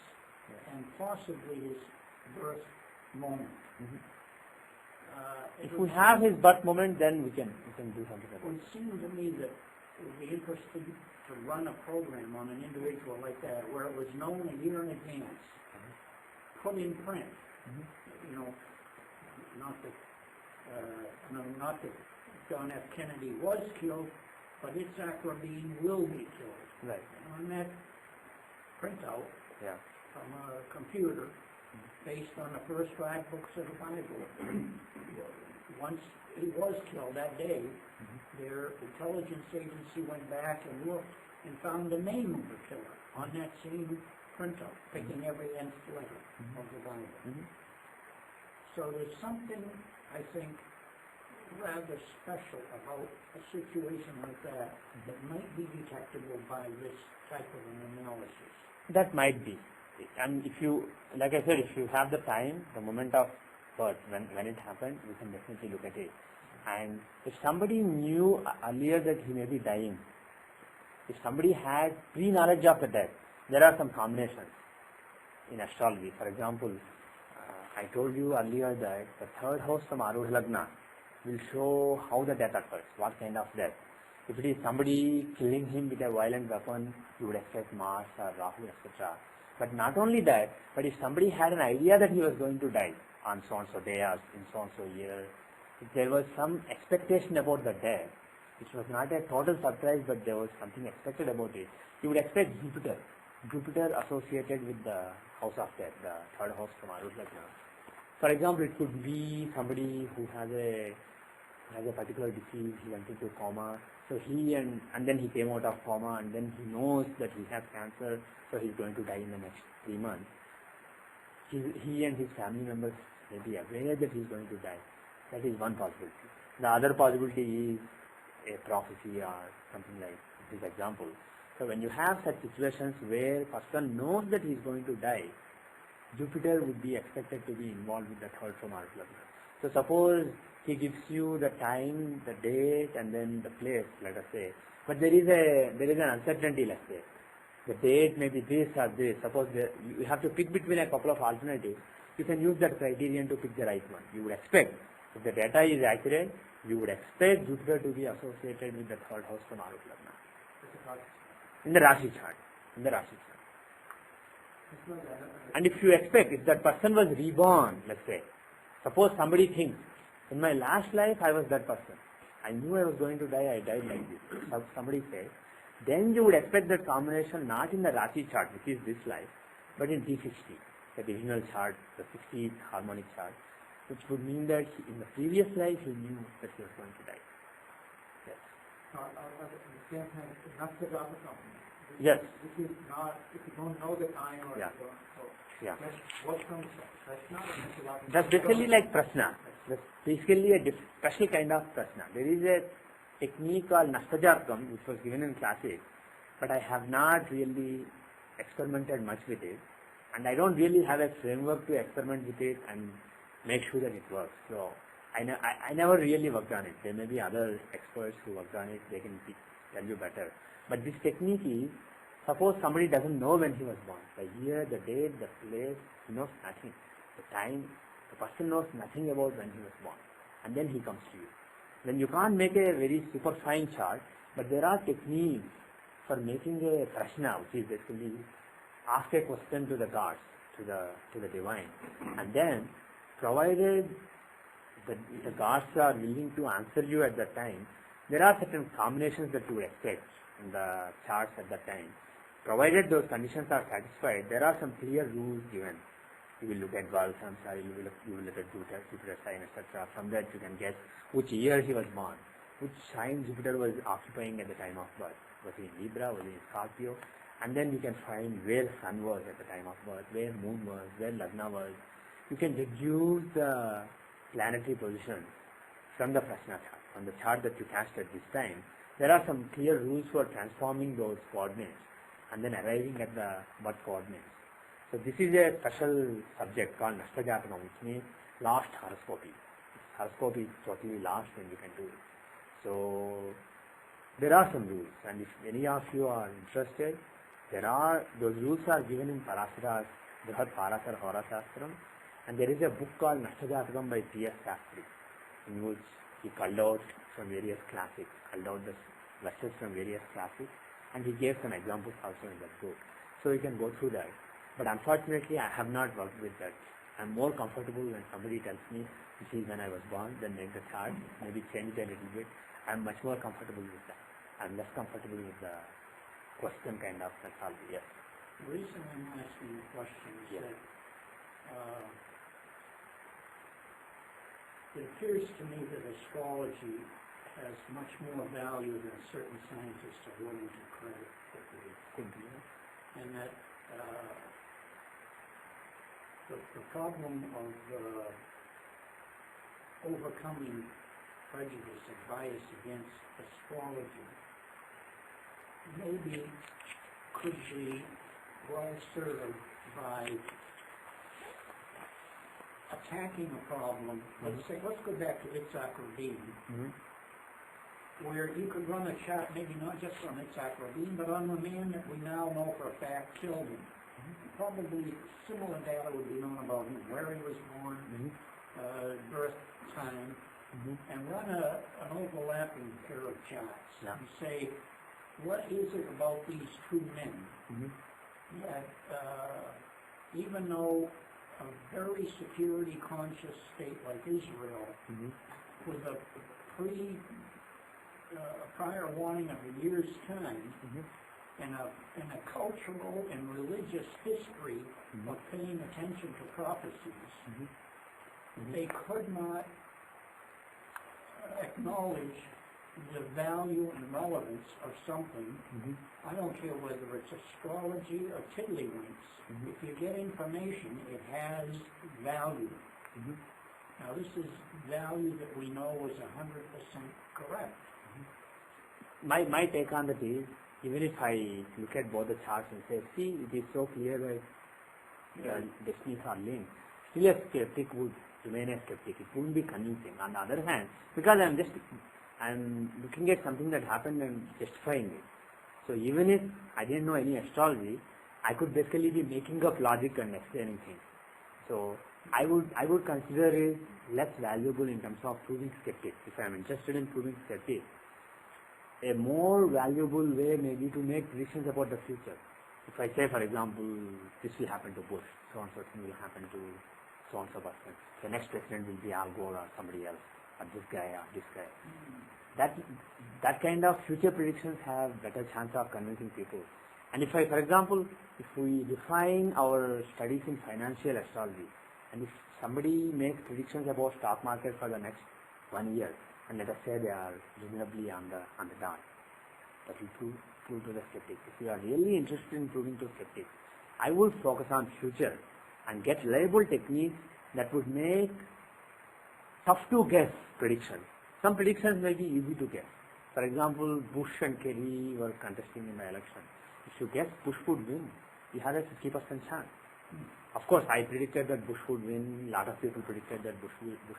and possibly his birth moment. If we have his birth moment, then we can do something about it. It would seem to me that it would be interesting to run a program on an individual like that where it was known a year in advance, put in print. Not that John F. Kennedy was killed, but Yitzhak Rabin will be killed. Right. And on that printout from a computer, based on the first 5 books of the Bible, once he was killed that day, their intelligence agency went back and looked and found the name of the killer on that same printout, picking every nth letter of the Bible. So there's something, I think, rather special about a situation like that that might be detectable by this type of an analysis. That might be. And if you, like I said, if you have the time, the moment of birth, when it happened, we can definitely look at it. And if somebody knew earlier that he may be dying, if somebody had pre-knowledge of the death, there are some combinations in astrology. For example, I told you earlier that the third house from Arudha Lagna will show how the death occurs, what kind of death. If it is somebody killing him with a violent weapon, you would expect Mars or Rahu, etc. But not only that, but if somebody had an idea that he was going to die on so-and-so day or in so-and-so year, if there was some expectation about the death, which was not a total surprise, but there was something expected about it, you would expect Jupiter associated with the house of death, the third house from Arudha Lagna. For example, it could be somebody who has a particular disease, he went into coma, so and then he came out of coma, and then he knows that he has cancer, so he's going to die in the next 3 months. He and his family members may be aware that he's going to die. That is one possibility. The other possibility is a prophecy or something like this example. So when you have such situations where person knows that he is going to die, Jupiter would be expected to be involved with the third from Arudha Lagna. So suppose he gives you the time, the date, and then the place, let us say. But there is an uncertainty, let's say. The date may be this or this. Suppose you have to pick between a couple of alternatives. You can use that criterion to pick the right one. You would expect, if the data is accurate, you would expect Jupiter to be associated with the third house from Arudha Lagna. In the Rashi chart. And if you expect, if that person was reborn, let's say, suppose somebody thinks, in my last life I was that person. I knew I was going to die, I died like this. Somebody says, then you would expect that combination not in the Rashi chart, which is this life, but in D60, the divisional chart, the 60th harmonic chart, which would mean that in the previous life he knew that he was going to die. Yes. This is not, if you don't know the time or Yeah. Yeah. what comes Prashna? That's basically like Prashna. That's basically a special kind of Prashna. There is a technique called Nashtajatakam, which was given in classics, but I have not really experimented much with it, and I don't really have a framework to experiment with it and make sure that it works. So I never really worked on it. There may be other experts who worked on it, they can tell you better. But this technique is, suppose somebody doesn't know when he was born. The year, the date, the place, he knows nothing. The time, the person knows nothing about when he was born. And then he comes to you. Then you can't make a very super fine chart, but there are techniques for making a prashna, which is basically ask a question to the gods, to the divine. And then, provided the gods are willing to answer you at that time, there are certain combinations that you would expect in the charts at that time. Provided those conditions are satisfied, there are some clear rules given. You will look at Val Samsara, you will look at Jupiter sign, etc. From that you can guess which year he was born, which sign Jupiter was occupying at the time of birth. Was he in Libra, was he in Scorpio? And then you can find where Sun was at the time of birth, where Moon was, where Lagna was. You can deduce the planetary position from the Prashna chart, from the chart that you cast at this time. There are some clear rules for transforming those coordinates and then arriving at the birth coordinates. So this is a special subject called Nashtajatakam, which means lost horoscopy. Horoscopy is totally lost when you can do it. So there are some rules, and if any of you are interested, those rules are given in Parasara's Brihat Parasara Hora Shastram, and there is a book called Nashtajatakam by P.S. Shastri, in which he culled out from various classics, culled out the verses from various classics, and he gave some examples also in that book. So you can go through that. But unfortunately, I have not worked with that. I'm more comfortable when somebody tells me, this is when I was born, then make the chart, maybe change it a little bit. I'm much more comfortable with that. I'm less comfortable with the question kind of methodology. Yes. The reason I'm asking the question is Yeah. that it appears to me that astrology has much more value than certain scientists are willing to credit it to be. Could be. And that the problem of overcoming prejudice and bias against astrology maybe could be well served by attacking a problem, let's say, let's go back to Itzhak Rabin, where you could run a chart, maybe not just on Itzhak Rabin, but on the man that we now know for a fact killed him. Probably similar data would be known about him, where he was born, birth time, and run an overlapping pair of charts. Yeah. And say, what is it about these two men that even though a very security conscious state like Israel, with a prior warning of a year's time, and a cultural and religious history of paying attention to prophecies, they could not acknowledge the value and relevance of something. I don't care whether it's astrology or tiddlywinks. If you get information, it has value. Now this is value that we know is 100% correct. My take on that is, even if I look at both the charts and say, see, it is so clear that destinies are linked, still a skeptic would remain a skeptic. It wouldn't be convincing. On the other hand, because I'm looking at something that happened and justifying it. So even if I didn't know any astrology, I could basically be making up logic and explaining things. So I would consider it less valuable in terms of proving skeptics. If I'm interested in proving skeptics, a more valuable way maybe to make predictions about the future. If I say, for example, this will happen to Bush, so-and-so thing will happen to so-and-so person, the next president will be Al Gore or somebody else, or this guy or this guy. That kind of future predictions have better chance of convincing people. And if I, for example, if we define our studies in financial astrology, and if somebody makes predictions about stock market for the next 1 year, and let us say they are reasonably on the dot, that will prove to the skeptics. If you are really interested in proving to skeptics, I would focus on future and get reliable techniques that would make tough to guess predictions. Some predictions may be easy to guess. For example, Bush and Kerry were contesting in the election. If you guess Bush would win, you have a 50% chance. Of course, I predicted that Bush would win. A lot of people predicted that Bush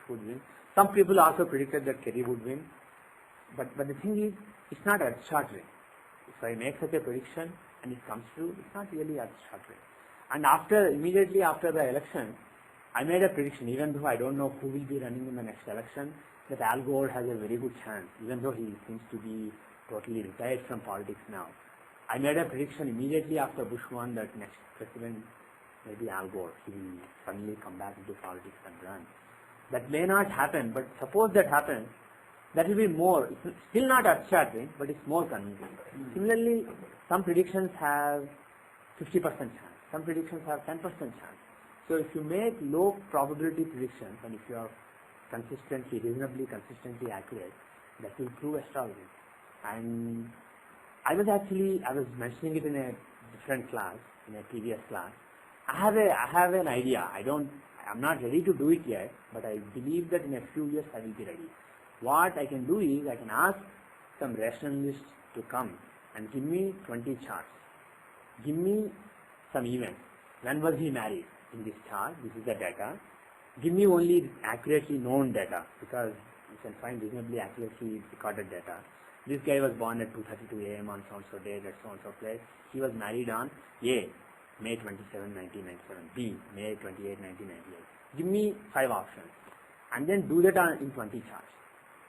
would win. Some people also predicted that Kerry would win. But the thing is, it's not earth-shattering. If I make such a prediction and it comes true, it's not really earth-shattering. And immediately after the election, I made a prediction, even though I don't know who will be running in the next election, that Al Gore has a very good chance, even though he seems to be totally retired from politics now. I made a prediction immediately after Bush won that next president may be Al Gore. He will suddenly come back into politics and run. That may not happen, but suppose that happens, that will be more, it's still not earth-shattering, but it's more convincing. Similarly, some predictions have 50% chance, some predictions have 10% chance. So if you make low probability predictions, and if you are reasonably consistently accurate, that will prove astrology. And I was mentioning it in a different class, in a previous class. I have an idea. I'm not ready to do it yet, but I believe that in a few years I will be ready. What I can do is I can ask some rationalists to come and give me 20 charts. Give me some events. When was he married? In this chart, this is the data. Give me only accurately known data, because you can find reasonably accurately recorded data. This guy was born at 2:32 a.m. on so-and-so date at so-and-so place. He was married on A, May 27, 1997, B, May 28, 1998. Give me 5 options, and then do that in 20 charts.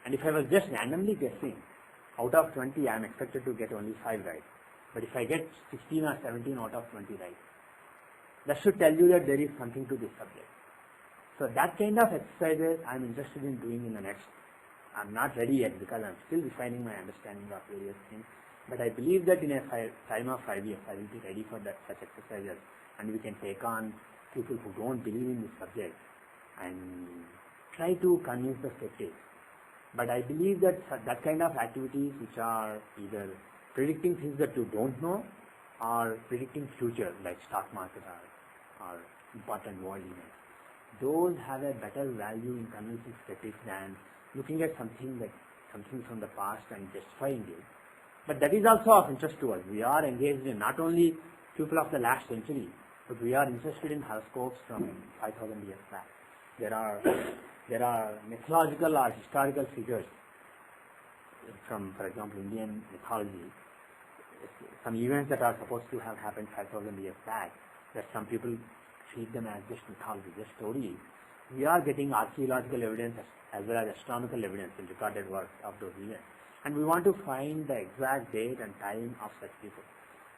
And if I was just randomly guessing, out of 20, I am expected to get only 5 right. But if I get 16 or 17 out of 20 right, that should tell you that there is something to this subject. So that kind of exercises I am interested in doing in the next. I am not ready yet because I am still refining my understanding of various things. But I believe that in a time of 5 years, I will be ready for such exercises, and we can take on people who don't believe in this subject and try to convince the skeptics. But I believe that that kind of activities, which are either predicting things that you don't know or predicting future, like stock market or important world events, those have a better value in convincing skeptics than looking at something from the past and justifying it. But that is also of interest to us. We are engaged in not only people of the last century, but we are interested in horoscopes from 5,000 years back. there are mythological or historical figures from, for example, Indian mythology, some events that are supposed to have happened 5,000 years back, that some people treat them as just mythology, just stories. We are getting archaeological evidence as well as astronomical evidence in recorded works of those events. And we want to find the exact date and time of such people,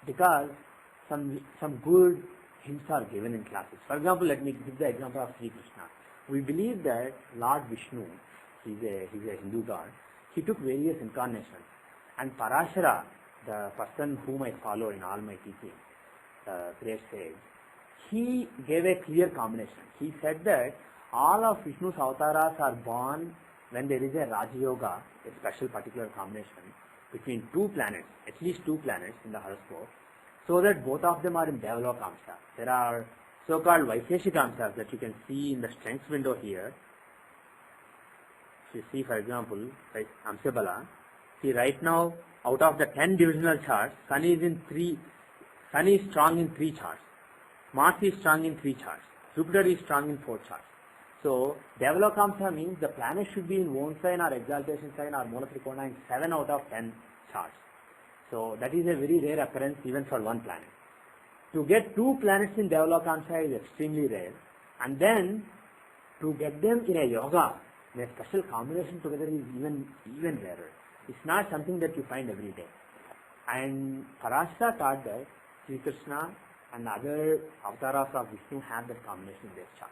because some good hints are given in classes. For example, let me give the example of Sri Krishna. We believe that Lord Vishnu, he's a Hindu god, he took various incarnations, and Parashara, the person whom I follow in all my teaching, the great sage, he gave a clear combination. He said that all of Vishnu's avataras are born when there is a Raja Yoga, a special particular combination between two planets, at least two planets in the horoscope, so that both of them are in Devalokamsa. There are so-called Vaisheshikamsas that you can see in the strengths window here. If you see, for example, like Amsabala, see right now, out of the 10 divisional charts, Sun is strong in 3 charts. Mars is strong in 3 charts. Jupiter is strong in 4 charts. So, Devalokamsa means the planet should be in own sign or exaltation sign or Mula Trikona in 7 out of 10 charts. So, that is a very rare occurrence even for one planet. To get 2 planets in Devalokamsa is extremely rare, and then to get them in a yoga, in a special combination together is even rarer. It's not something that you find every day. And Parashara taught that Sri Krishna and other avatars of Vishnu have that combination in their chart.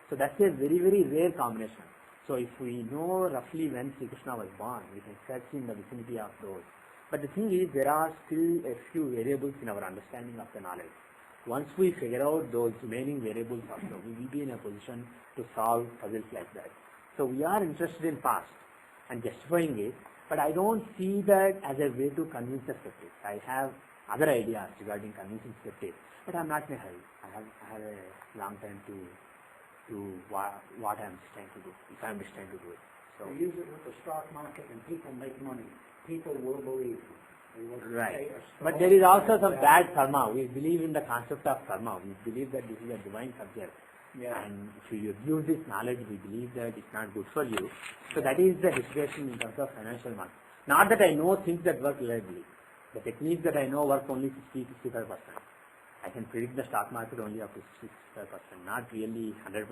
So that's a very, very rare combination. So if we know roughly when Sri Krishna was born, we can search in the vicinity of those. But the thing is, there are still a few variables in our understanding of the knowledge. Once we figure out those remaining variables also, we will be in a position to solve puzzles like that. So we are interested in past and justifying it, but I don't see that as a way to convince the skeptics. I have other ideas regarding convincing skeptics, but I'm not in a hurry. I have a long time to do what I'm destined to do, if I'm destined to do it. So You use it with the stock market and people make money. People will believe you. They will right. say a But stock there is also some market bad karma. We believe in the concept of karma. We believe that this is a divine subject. Yeah. And if you use this knowledge, we believe that it's not good for you. So that is the situation in terms of financial market. Not that I know things that work reliably. The techniques that I know work only 60-65%. I can predict the stock market only up to 65%, not really 100%.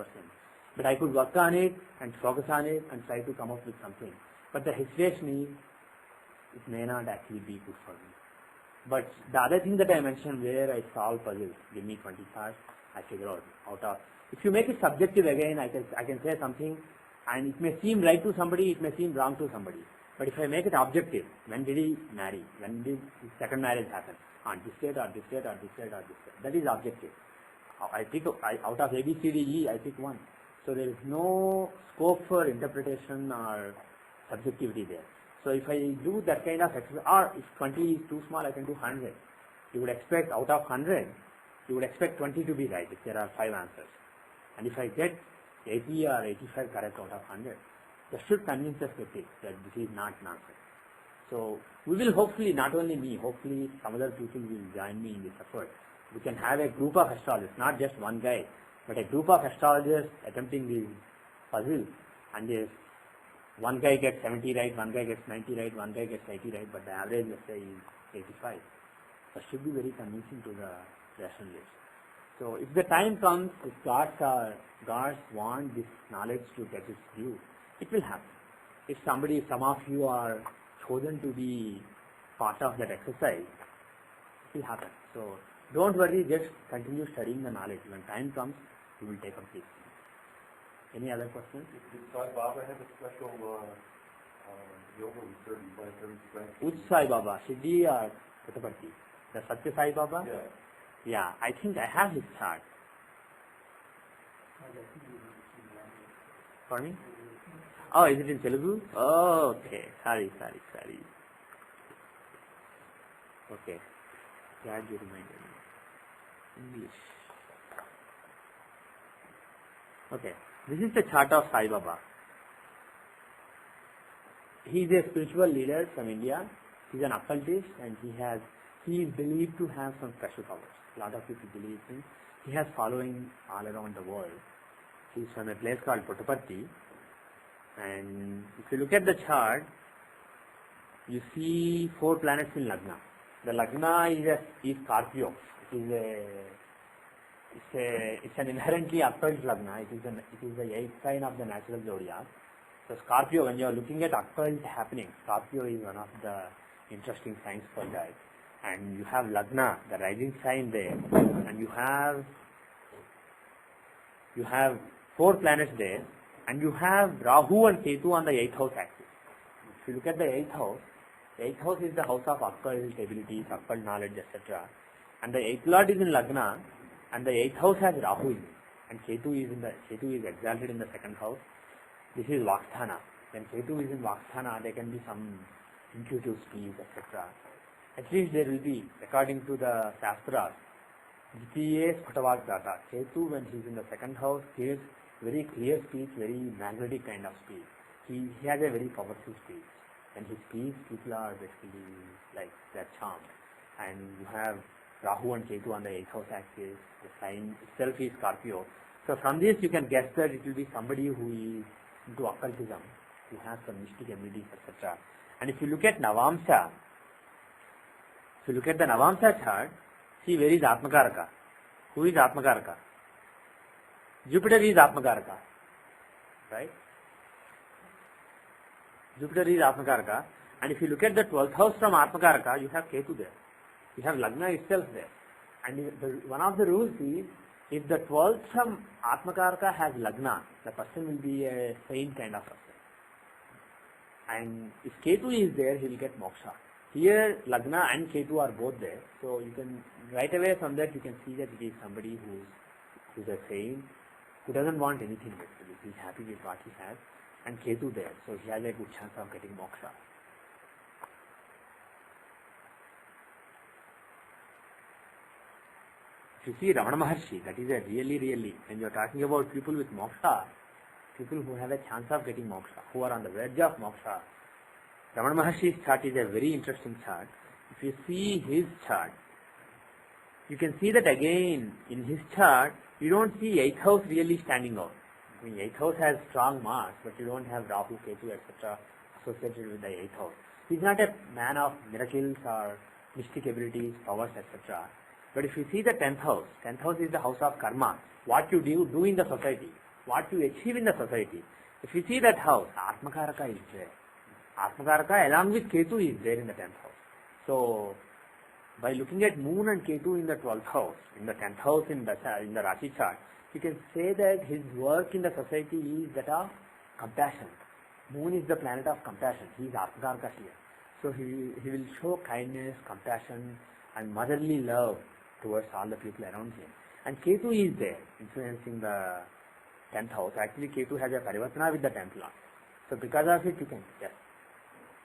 But I could work on it and focus on it and try to come up with something. But the hesitation is, it may not actually be good for me. But the other thing that I mentioned where I solve puzzles, give me 20 cards, I figure out of. If you make it subjective again, I can say something and it may seem right to somebody, it may seem wrong to somebody. But if I make it objective, when did he marry? When did his second marriage happen? On this date or this date or this date or this date. That is objective. Out of A, B, C, D, E, I pick one. So there is no scope for interpretation or subjectivity there. So if I do that kind of exercise, or if 20 is too small, I can do 100. You would expect out of 100, you would expect 20 to be right if there are 5 answers. And if I get 80 or 85 correct out of 100, that should convince the skeptic that this is not nonsense. So we will hopefully, not only me, hopefully some other people will join me in this effort. We can have a group of astrologers, not just one guy, but a group of astrologers attempting these puzzles, and if one guy gets 70 right, one guy gets 90 right, one guy gets 80 right, but the average, let's say, is 85. That should be very convincing to the rationalists. So if the time comes, if gods want this knowledge to get its due, it will happen. If some of you are chosen to be part of that exercise, it will happen. So don't worry, just continue studying the knowledge. When time comes, you will take up this. Any other questions? Did Sai Baba have a special yoga with 30 strength? Which Sai Baba? Siddhi or Puttaparthi? The Satya Sai Baba? Yeah. Yeah, I think I have his chart. For me? Oh, is it in Telugu? Oh, okay. Sorry. Okay. Glad you reminded me. English. Okay. This is the chart of Sai Baba. He is a spiritual leader from India. He is an occultist and he is believed to have some special powers. A lot of people believe him. He has following all around the world. He's from a place called Puttaparthi. And if you look at the chart, you see 4 planets in Lagna. The Lagna is Scorpio. It's an inherently occult Lagna. It is the 8th sign of the natural zodiac. So Scorpio, when you are looking at occult happening, Scorpio is one of the interesting signs for that. And you have Lagna, the rising sign there, and you have 4 planets there, and you have Rahu and Ketu on the 8th house axis. If you look at the 8th house is the house of occult abilities, occult knowledge, etc. And the 8th lord is in Lagna, and the 8th house has Rahu in it, and Ketu is exalted in the 2nd house. This is Vaksthana. When Ketu is in Vaksthana, there can be some intuitive speech, etc. At least there will be, according to the Shastras, Ditiye Sphatavagdata. Ketu, when he is in the 2nd house, gives very clear speech, very magnetic kind of speech. He has a very powerful speech. When he speaks, people are basically like they're charmed. And you have Rahu and Ketu on the 8th house axis. The sign itself is Scorpio. So from this you can guess that it will be somebody who is into occultism, who has some mystic abilities, etc. And if you look at Navamsha, if you look at the Navamsha chart, see where is Atmakaraka? Who is Atmakaraka? Jupiter is Atmakaraka, right? Jupiter is Atmakaraka, and if you look at the 12th house from Atmakaraka, you have Ketu there. You have Lagna itself there. And one of the rules is, if the 12th from Atmakaraka has Lagna, the person will be a saint kind of person. And if Ketu is there, he will get moksha. Here, Lagna and Ketu are both there. So you can, right away from that, you can see that it is somebody who is a saint, who doesn't want anything actually. He is happy with what he has. And Ketu there, so he has a good chance of getting moksha. If you see Ramana Maharshi, that is a really, when you are talking about people with moksha, people who have a chance of getting moksha, who are on the verge of moksha, Ramana Maharshi's chart is a very interesting chart. If you see his chart, you can see that again in his chart, you don't see 8th house really standing out. I mean, 8th house has strong Mars, but you don't have Rahu, Ketu, etc. associated with the 8th house. He's not a man of miracles or mystic abilities, powers, etc. But if you see the 10th house is the house of karma, what you do in the society, what you achieve in the society. If you see that house, Atmakaraka is there. Atmakaraka along with Ketu is there in the 10th house. So, by looking at Moon and Ketu in the 12th house, in the 10th house in the Rashi chart, you can say that his work in the society is that of compassion. Moon is the planet of compassion. He is Atmakaraka here. So he will show kindness, compassion and motherly love towards all the people around him. And Ketu is there, influencing the 10th house. Actually, Ketu has a parivartana with the 10th lord. So because of it, you can, yes.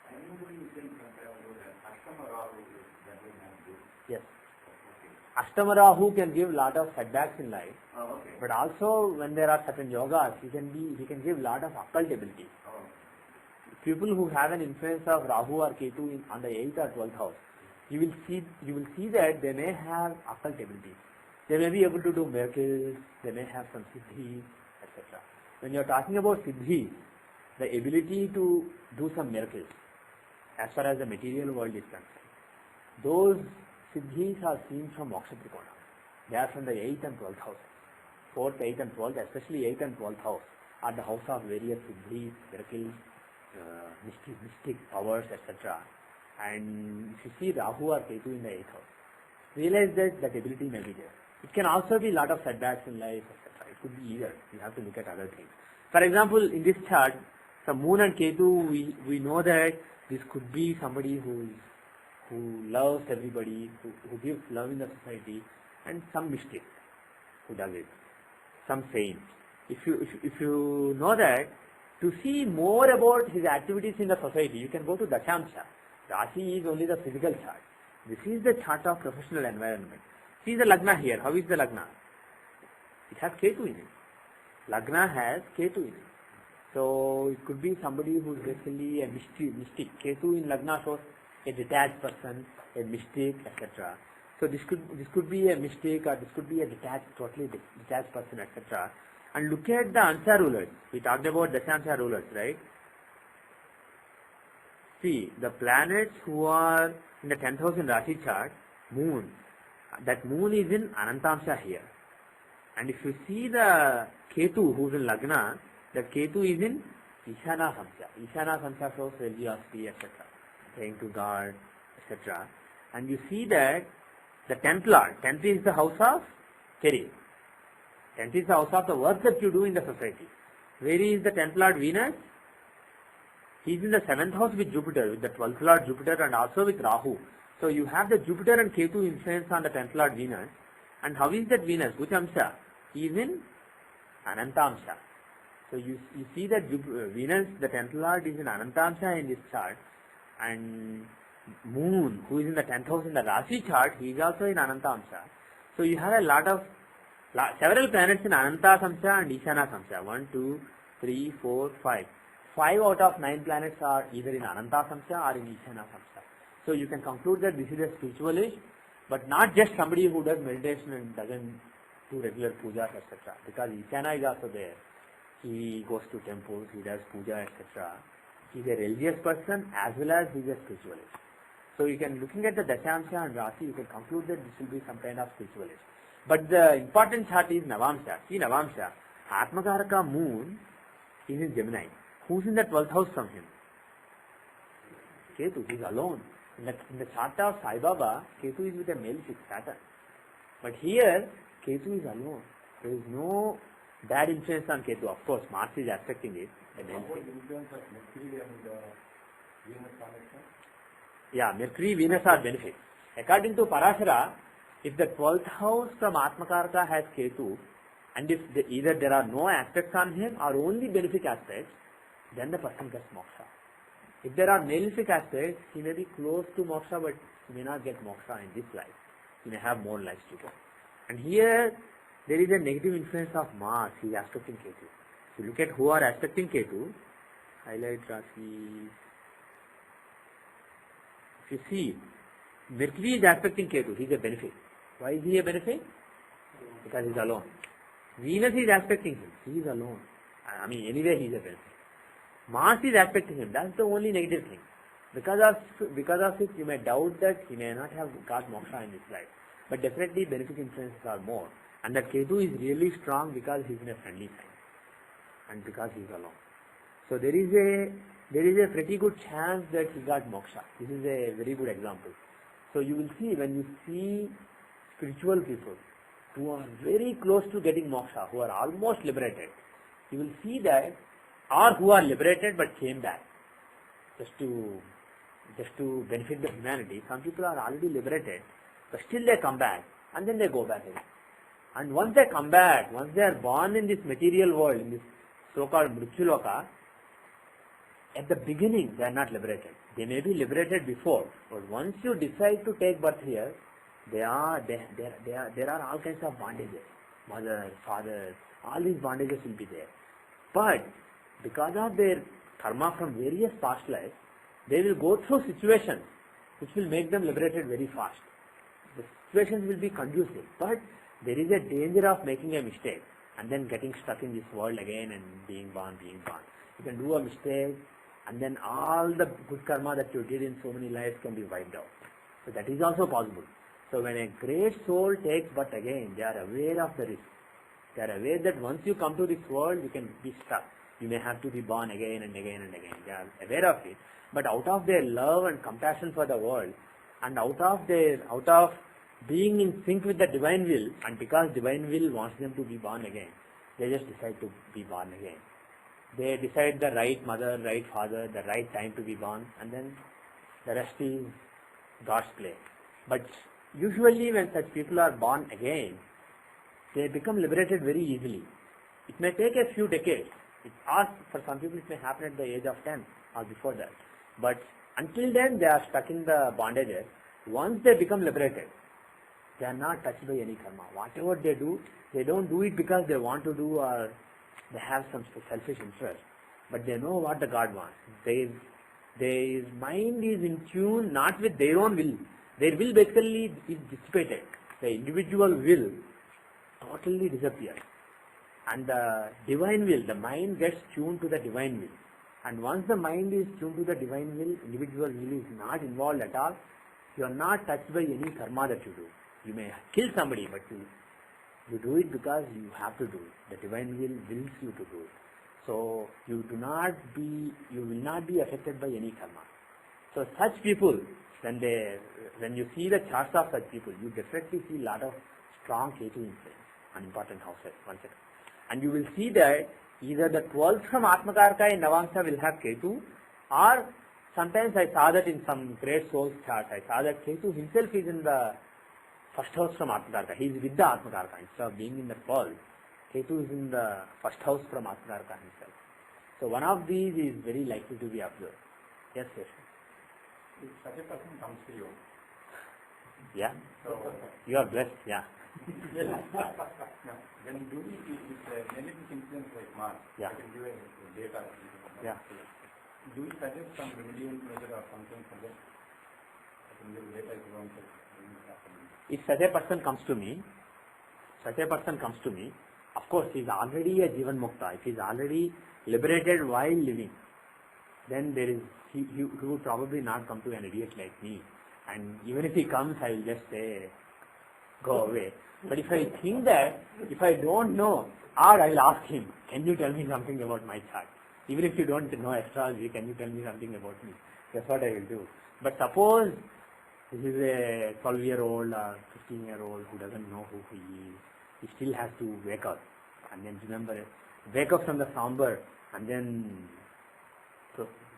Anybody you can compare with Ashtama Rahu that will have this? Yes. Ashtama Rahu can give lot of setbacks in life. Oh, okay. But also when there are certain yogas, he can give lot of occult abilities. Oh. People who have an influence of Rahu or Ketu on the 8th or 12th house, you will see that they may have occult abilities. They may be able to do miracles, they may have some siddhi, etc. When you are talking about siddhi, the ability to do some miracles, as far as the material world is concerned, those siddhis are seen from moksha trikona. They are from the 8th and 12th house. 4th, 8th and 12th, especially 8th and 12th house, are the house of various siddhis, miracles, mystic powers, etc. And if you see Rahu or Ketu in the 8th house, realize that ability may be there. It can also be lot of setbacks in life, etc. It could be either. You have to look at other things. For example, in this chart, some Moon and Ketu, we know that this could be somebody who loves everybody, who gives love in the society, and some mystic who does it, some saint. If you know that, to see more about his activities in the society, you can go to Dashamsha. Rashi is only the physical chart. This is the chart of professional environment. See the Lagna here. How is the Lagna? It has Ketu in it. Lagna has Ketu in it. So it could be somebody who is basically a mystic. Ketu in Lagna shows a detached person, a mystic, etc. So this could be a mystic, or this could be a totally detached person, etc. And look at the Ansa rulers. We talked about Dashamsha rulers, right? See, the planets who are in the 10,000 Rashi chart, moon, that moon is in Anantamsha here. And if you see the Ketu who's in Lagna, the Ketu is in Ishana Samsha. Ishana Samsha shows religiosity, etc. Praying to God, etc. And you see that the 10th Lord, 10th is the house of career. 10th is the house of the work that you do in the society. Where is the 10th Lord Venus? He is in the 7th house with Jupiter, with the 12th Lord Jupiter and also with Rahu. So you have the Jupiter and Ketu influence on the 10th Lord Venus. And how is that Venus? Which Amsha? He is in Anantamsha. So you see that Venus, the 10th Lord, is in Anantamsha in this chart. And Moon, who is in the 10th house in the Rashi chart, he is also in Anantamsha. So you have a lot of, several planets in Ananta Samsha and Ishana Samsha. 1, 2, 3, 4, 5. 5 out of 9 planets are either in Ananta Samsha or in Ishana Samsha. So you can conclude that this is a spiritualist, but not just somebody who does meditation and doesn't do regular pujas, etc. Because Ishana is also there. He goes to temples, he does puja, etc. He's a religious person as well as he's a spiritualist. So you can, looking at the Dashamsha and Rashi, you can conclude that this will be some kind of spiritualist. But the important chart is Navamsha. See Navamsha, Atmakaraka moon is in Gemini. Who's in the 12th house from him? Ketu, he's alone. In the chart of Sai Baba, Ketu is with a malefic Saturn. But here, Ketu is alone. There is no bad influence on Ketu. Of course, Mars is affecting it. What influence of Mercury and Venus connection? Yeah, Mercury, Venus are benefits. According to Parashara, if the 12th house from Atmakaraka has Ketu, and if either there are no aspects on him or only benefic aspects, then the person gets moksha. If there are malefic aspects, he may be close to moksha, but he may not get moksha in this life. He may have more lives to go. And here, there is a negative influence of Mars. He is aspecting Ketu. So look at who are aspecting Ketu. Highlight Rashi. If you see, Mercury is aspecting Ketu. He is a benefit. Why is he a benefit? Because he is alone. Venus is aspecting him. He is alone. I mean, anyway he is a benefit. Mars is aspecting him. That's the only negative thing. Because of it, you may doubt that he may not have got moksha in his life. But definitely benefic influences are more. And that Ketu is really strong because he is in a friendly sign. And because he is alone. So there is a pretty good chance that he got moksha. This is a very good example. So you will see, when you see spiritual people who are very close to getting moksha, who are almost liberated, you will see that, or who are liberated but came back just to benefit the humanity. Some people are already liberated, but still they come back and then they go back again. And once they come back, once they are born in this material world, in this so-called Mrityuloka, at the beginning they are not liberated. They may be liberated before, but once you decide to take birth here, there are all kinds of bondages. Mothers, fathers, all these bondages will be there. But because of their karma from various past lives, they will go through situations which will make them liberated very fast. The situations will be conducive, but there is a danger of making a mistake and then getting stuck in this world again and being born. You can do a mistake and then all the good karma that you did in so many lives can be wiped out. So that is also possible. So when a great soul takes birth again, they are aware of the risk. They are aware that once you come to this world, you can be stuck. You may have to be born again and again and again. They are aware of it. But out of their love and compassion for the world, and out of being in sync with the divine will, and because divine will wants them to be born again, they just decide to be born again. They decide the right mother, right father, the right time to be born, and then the rest is God's play. But usually when such people are born again, they become liberated very easily. It may take a few decades. For some people it may happen at the age of 10 or before that. But until then they are stuck in the bondages. Once they become liberated, they are not touched by any karma. Whatever they do, they don't do it because they want to do or they have some selfish interest. But they know what the God wants. Their mind is in tune not with their own will. Their will basically is dissipated. The individual will totally disappears. And the divine will, the mind gets tuned to the divine will. And once the mind is tuned to the divine will, individual will is not involved at all. You are not touched by any karma that you do. You may kill somebody, but you do it because you have to do it. The divine will wills you to do it. So you will not be affected by any karma. So such people, when you see the charts of such people, you definitely see a lot of strong Ketu influence on important houses. One second. And you will see that either the 12th from Atmakarka in Navamsa will have Ketu, or sometimes I saw that in some great souls chart, I saw that Ketu himself is in the first house from Atmakarka. He is with the Atmakarka instead of being in the 12th. Ketu is in the first house from Atmakarka himself. So one of these is very likely to be observed. Yes, yes. If such a person comes to you, Yeah, so you are blessed. Yeah, now, when do we, if negative influence like Mars, Yeah. I can give a data. Yeah. Do you suggest some remedial measure or something for that? I can give data if you want to. if such a person comes to me, of course he is already a Jivan Mukta. If he is already liberated while living, then he would probably not come to an idiot like me. And even if he comes, I will just say, go away. But if I think that, if I don't know, or I will ask him, can you tell me something about my chart? Even if you don't know astrology, can you tell me something about me? That's what I will do. But suppose this is a 12-year-old or 15-year-old who doesn't know who he is. He still has to wake up and then remember it. Wake up from the somber and then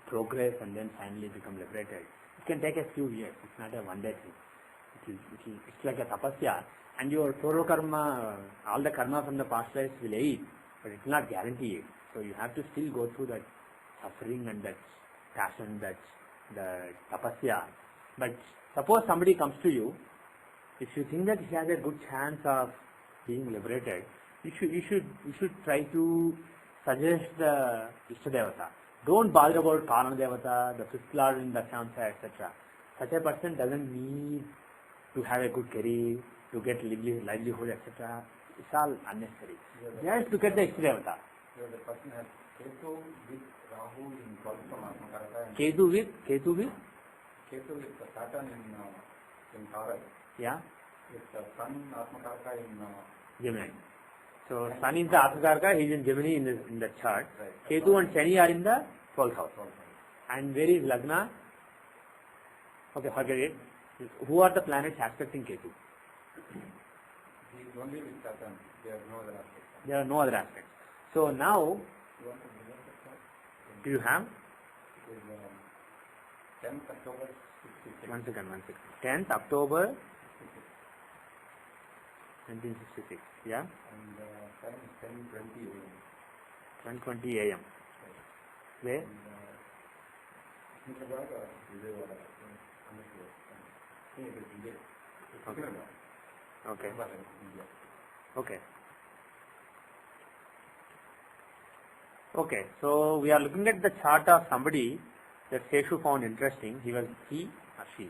progress and then finally become liberated. It can take a few years. It's not a one-day thing. It's like a tapasya, and your Purva karma, all the karma from the past lives will aid, but it will not guarantee it. So you have to still go through that suffering and that passion, that the tapasya. But suppose somebody comes to you, if you think that he has a good chance of being liberated, you should try to suggest the Ishtadevata. Don't bother about Karana Devata, the fifth lord in the Shamsa, etc. Such a person doesn't need to have a good career, to get livelihood, etc. It's all unnecessary. Just look at the Ishtadevata. So the person has Ketu with Rahu in 12th from Atmakaraka and Ketu with Ketu with Saturn in Taurus. yeah, With the Sun Atmakaraka in Gemini. So Sun is the Atmakaraka, he is in Gemini in the chart. Right. Ketu and Shani are in the 12th house. And where is Lagna? Okay, forget it. Who are the planets aspecting Ketu? He is only with Saturn. There are no other aspects. There are no other aspects. So now, You want to know the chart? do you have? It is 10th October 66. One second. 10th October 1966. Yeah? And time is 10:20 a.m. 10:20 a.m. Where? And Hyderabad or Vijayawada. It is India. Okay. Okay. India. Okay. Okay. So we are looking at the chart of somebody that Seshu found interesting. He was he or she?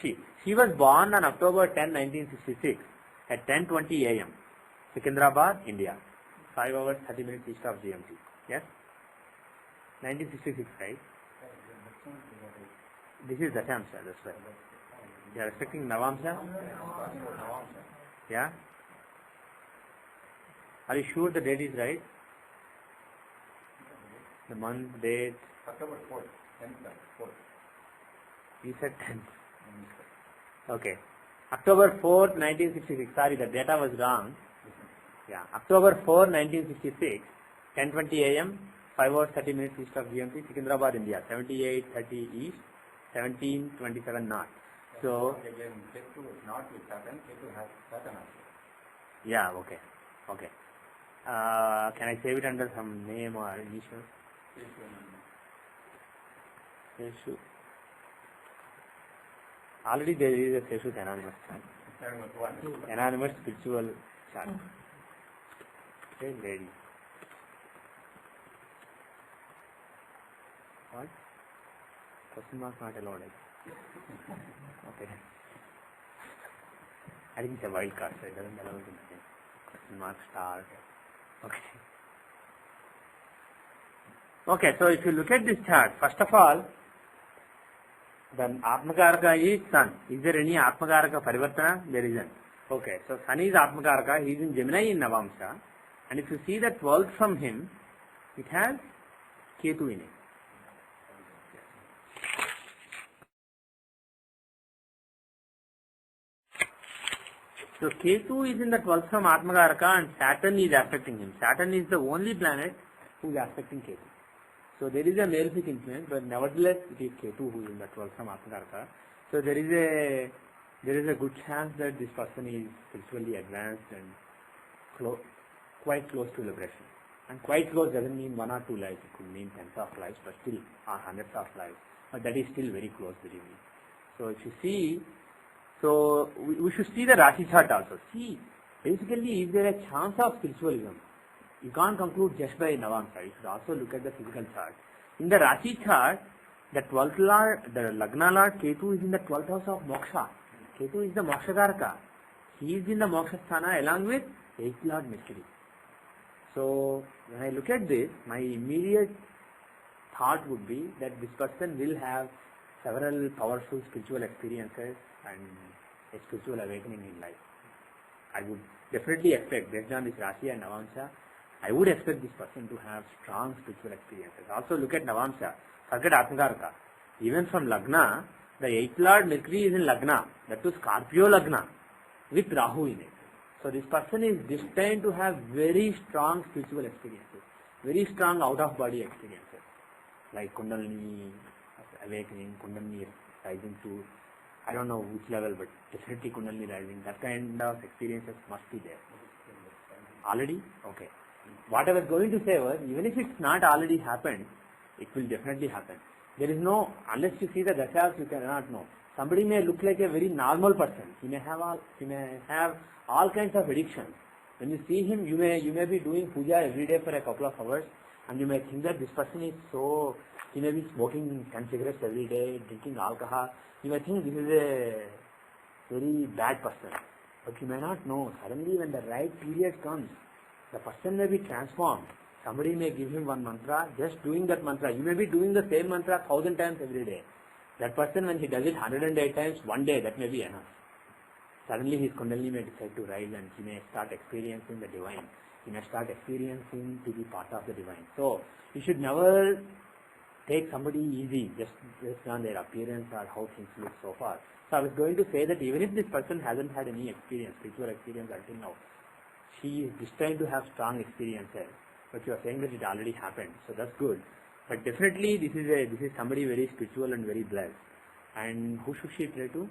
She. She was born on October 10, 1966 at 10:20 a.m. Secunderabad, India. 5 hours 30 minutes east of GMT. Yes? 1966, right? This is Dashamsa, that's right. You are expecting Navamsa? Yeah? Are you sure the date is right? The month, date? October 4th. 10th, 4th. You said 10th. Okay. October 4th, 1966. Sorry, the data was wrong. Yeah. October 4, 1966, 10:20 a.m., 5 hours 30 minutes east of GMT, Secunderabad, India, 78:30 east, 17:27 north. So, Again, Ketu is not with Saturn. Ketu has Saturn also. yeah, okay. Okay. Can I save it under some name or initial? Seshu. Already there is a Seshu anonymous chart. Anonymous spiritual chart. Okay, lady. What? Question mark not allowed. Okay. I think it's a wild card, so it doesn't allow it in the question mark star. Okay. Okay, so if you look at this chart, first of all, the Atmakaraka is Sun. Is there any Atmakaraka Parivartana? There isn't. Okay, so Sun is Atmakaraka, he is in Gemini in Navamsha, and if you see the 12th from him, it has Ketu in it. So Ketu is in the 12th from Atmakaraka and Saturn is affecting him. Saturn is the only planet who is affecting Ketu. So there is a malefic influence, but nevertheless it is Ketu who is in the 12th from Atmakaraka. So there is a good chance that this person is spiritually advanced and quite close to liberation. And quite close doesn't mean 1 or 2 lives, it could mean tens of lives, but still, or hundreds of lives. But that is still very close, believe me. So if you see, so we should see the Rashi chart also. See, basically, is there a chance of spiritualism? You can't conclude just by Navamsha. You should also look at the physical chart. In the Rashi chart, the 12th Lord, the Lagna Lord, Ketu is in the 12th house of Moksha. Ketu is the Mokshakaraka. He is in the Moksha Sthana along with 8th Lord Mercury. So, when I look at this, my immediate thought would be that this person will have several powerful spiritual experiences and a spiritual awakening in life. I would definitely expect, based on this Rashi and Navamsha, I would expect this person to have strong spiritual experiences. Also look at Navamsha, forget Atmakaraka. Even from Lagna, the 8th Lord Mercury is in Lagna, that is Scorpio Lagna, with Rahu in it. So this person is destined to have very strong spiritual experiences, very strong out-of-body experiences, like Kundalini awakening, Kundalini rising to, I don't know which level, but definitely Kundalini rising. That kind of experiences must be there. Already? Okay. What I was going to say was, even if it's not already happened, it will definitely happen. There is no, unless you see the dashas, you cannot know. Somebody may look like a very normal person. He may have all kinds of addictions. When you see him, you may be doing puja every day for a couple of hours, and you may think that this person is so, he may be smoking 10 cigarettes every day, drinking alcohol. You may think this is a very bad person. But you may not know. Suddenly when the right period comes, the person may be transformed. Somebody may give him one mantra, just doing that mantra. You may be doing the same mantra 1,000 times every day. That person, when he does it 108 times, one day, that may be enough. Suddenly his Kundalini may decide to rise and he may start experiencing the divine. He may start experiencing to be part of the divine. So, you should never take somebody easy just based on their appearance or how things look so far. So I was going to say that even if this person hasn't had any experience, spiritual experience until now, she is destined to have strong experiences. But you are saying that it already happened, so that's good. But definitely this is somebody very spiritual and very blessed. And who should she pray to?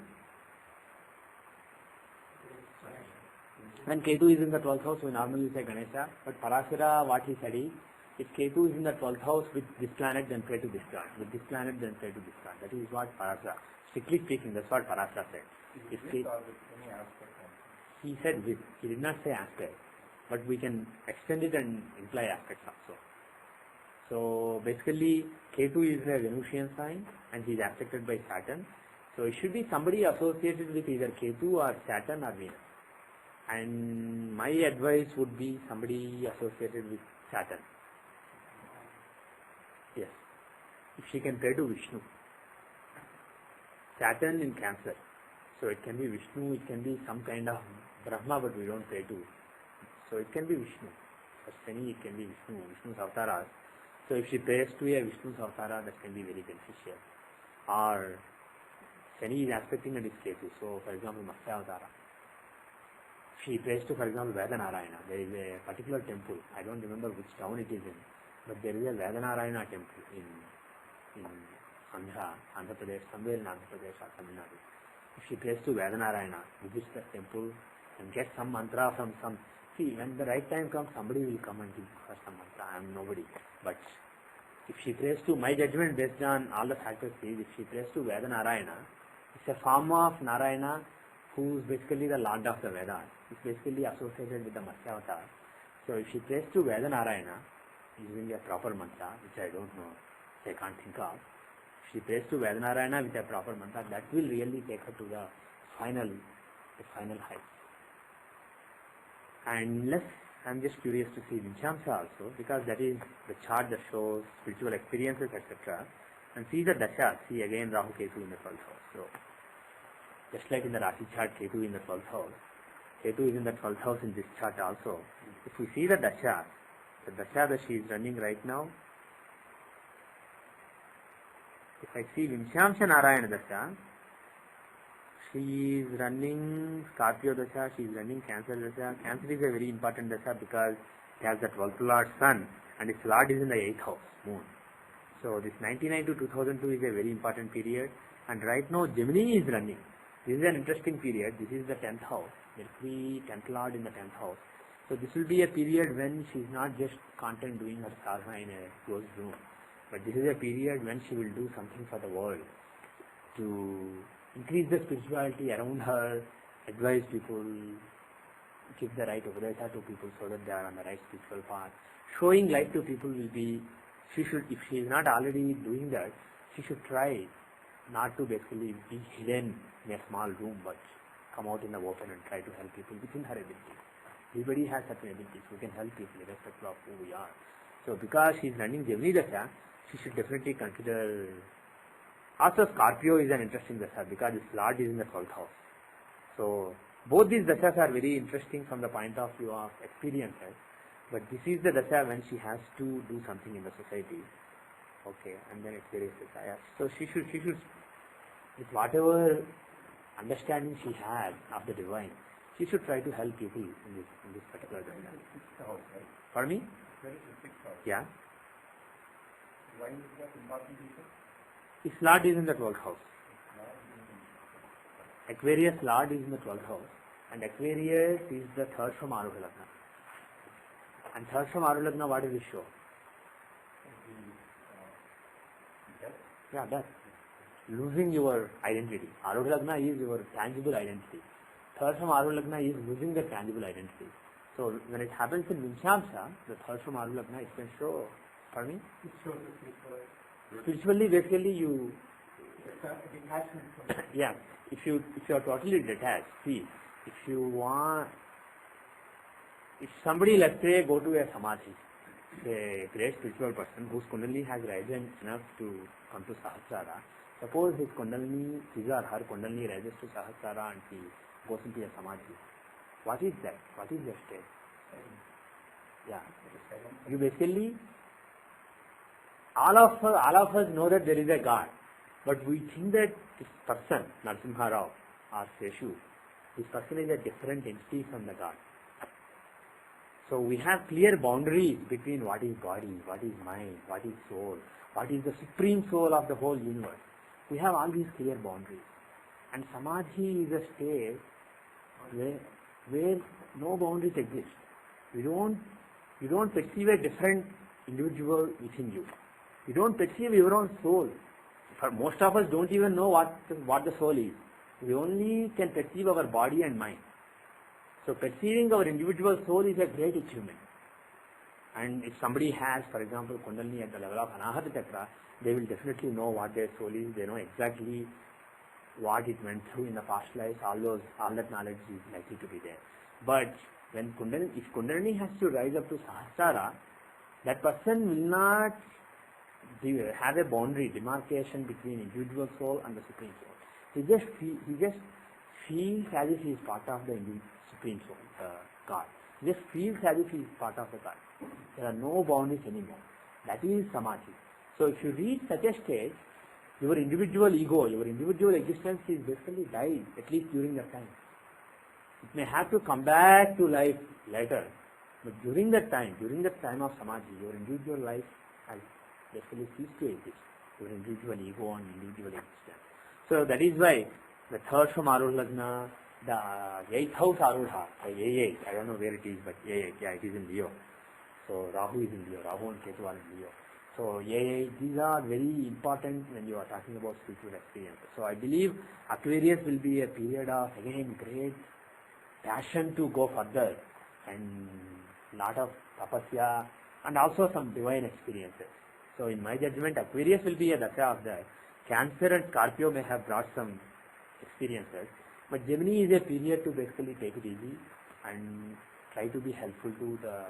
When Ketu is in the 12th house, we normally say Ganesha. But Parashara, what he said is, if Ketu is in the 12th house with this planet, then pray to this planet. With this planet, then pray to this planet. That is what Parashara. Strictly speaking, that's what Parashara said. If he said with. He did not say aspect. But we can extend it and imply aspects also. So basically, Ketu is a Venusian sign and he is affected by Saturn. So it should be somebody associated with either Ketu or Saturn or Venus. And my advice would be somebody associated with Saturn. Yes. If she can pray to Vishnu. Saturn in Cancer. So it can be Vishnu, it can be some kind of Brahma, but we don't pray to. So it can be Vishnu. For Shani, it can be Vishnu, Vishnu's avataras. So if she prays to a Vishnu's avatara, that can be very beneficial. Or Shani is aspecting a Ketu. So for example, Matsya avatara. She prays to, for example, Vedanarayana. There is a particular temple. I don't remember which town it is in. But there is a Vedanarayana temple in Andhra Pradesh, somewhere in Andhra Pradesh or Tamil Nadu. If she prays to Vedanarayana, visits the temple and gets some mantra from some. See, when the right time comes, somebody will come and give her some mantra. I am nobody. But if she prays to, my judgment based on all the factors is, if she prays to Vedanarayana, it's a form of Narayana who is basically the Lord of the Vedas. It's basically associated with the Matsya avatar. So if she prays to Vedanarayana, using a proper mantra, which I don't know, which I can't think of, if she prays to Vedanarayana with a proper mantra, that will really take her to the final height. Unless I'm just curious to see Vinchamsa also, because that is the chart that shows spiritual experiences, etc. And see the dasha, see again Rahu Ketu in the 12th house. So, just like in the Rashi chart, Ketu in the 12th house, Ketu is in the 12th house in this chart also. If we see the dasha that she is running right now, if I see Vinchamsa Narayana dasha, she is running Scorpio dasha, she is running Cancer dasha. Cancer is a very important dasha because it has the 12th Lord Sun and its Lord is in the 8th house, Moon. So this 99 to 2002 is a very important period, and right now Gemini is running. This is an interesting period. This is the 10th house, Mercury 10th Lord in the 10th house. So this will be a period when she is not just content doing her sadhana in a closed room, but this is a period when she will do something for the world to increase the spirituality around her, advise people, give the right updata to people so that they are on the right spiritual path. Showing light to people will be, she should, if she is not already doing that, she should try not to basically be hidden in a small room, but come out in the open and try to help people within her ability. Everybody has certain abilities, we can help people irrespective of who we are. So because she is running Gemini Dasha, she should definitely consider. Also Scorpio is an interesting Dasha because its Lord is in the 12th house. So both these Dashas are very interesting from the point of view of experiences, but this is the Dasha when she has to do something in the society. Okay, and then it's various desires. So she should, with whatever understanding she has of the divine, she should try to help people in this particular Dasha. Sixth house, right? Pardon me? Where is the sixth house? Yeah. Why is that important, teacher? Its Lord is in the 12th house. Aquarius Lord is in the 12th house, and Aquarius is the third from Arudha Lagna. And third from Arudha Lagna, what does it show? Yeah, that. Losing your identity. Arudha Lagna is your tangible identity. Third from Arudha Lagna is losing the tangible identity. So when it happens in Vinchamsa, the third from Arudha Lagna, it can show, pardon me? It shows the Spiritually, basically you, detachment from it. yeah, if you are totally detached, see, if somebody, let's say, go to a samadhi, a great spiritual person whose kundalini has risen enough to come to Sahasrara, suppose his kundalini, his or her kundalini rises to Sahasrara and he goes into a samadhi. What is that? What is that state? Yeah. You basically, all of us know that there is a God, but we think that this person, Narasimha Rao or Seshu, this person is a different entity from the God. So we have clear boundaries between what is body, what is mind, what is soul, what is the supreme soul of the whole universe. We have all these clear boundaries. And Samadhi is a state where no boundaries exist. You don't perceive a different individual within you. You don't perceive your own soul. For most of us don't even know what the soul is. We only can perceive our body and mind. So perceiving our individual soul is a great achievement. And if somebody has, for example, Kundalini at the level of Anahata Chakra, they will definitely know what their soul is. They know exactly what it went through in the past lives. All that knowledge is likely to be there. But when if Kundalini has to rise up to Sahasrara, that person will not have a boundary, demarcation between individual soul and the Supreme Soul. He just feels as if he is part of the Supreme Soul, God. He just feels as if he is part of the God. There are no boundaries anymore. That is Samadhi. So if you reach such a state, your individual ego, your individual existence is basically died, at least during that time. It may have to come back to life later, but during that time of Samadhi, your individual life has basically ceased to exist, your individual ego and individual existence. So that is why the third from Arudha Lagna, the 8th house Arudha, A8, I don't know where it is, but A8, yeah, it is in Leo. So Rahu is in Leo, Rahu and Ketu are in Leo. So A8, these are very important when you are talking about spiritual experiences. So I believe Aquarius will be a period of, again, great passion to go further and lot of tapasya and also some divine experiences. So in my judgment, Aquarius will be a dasha of that. Cancer and Scorpio may have brought some experiences, but Gemini is a period to basically take it easy and try to be helpful to the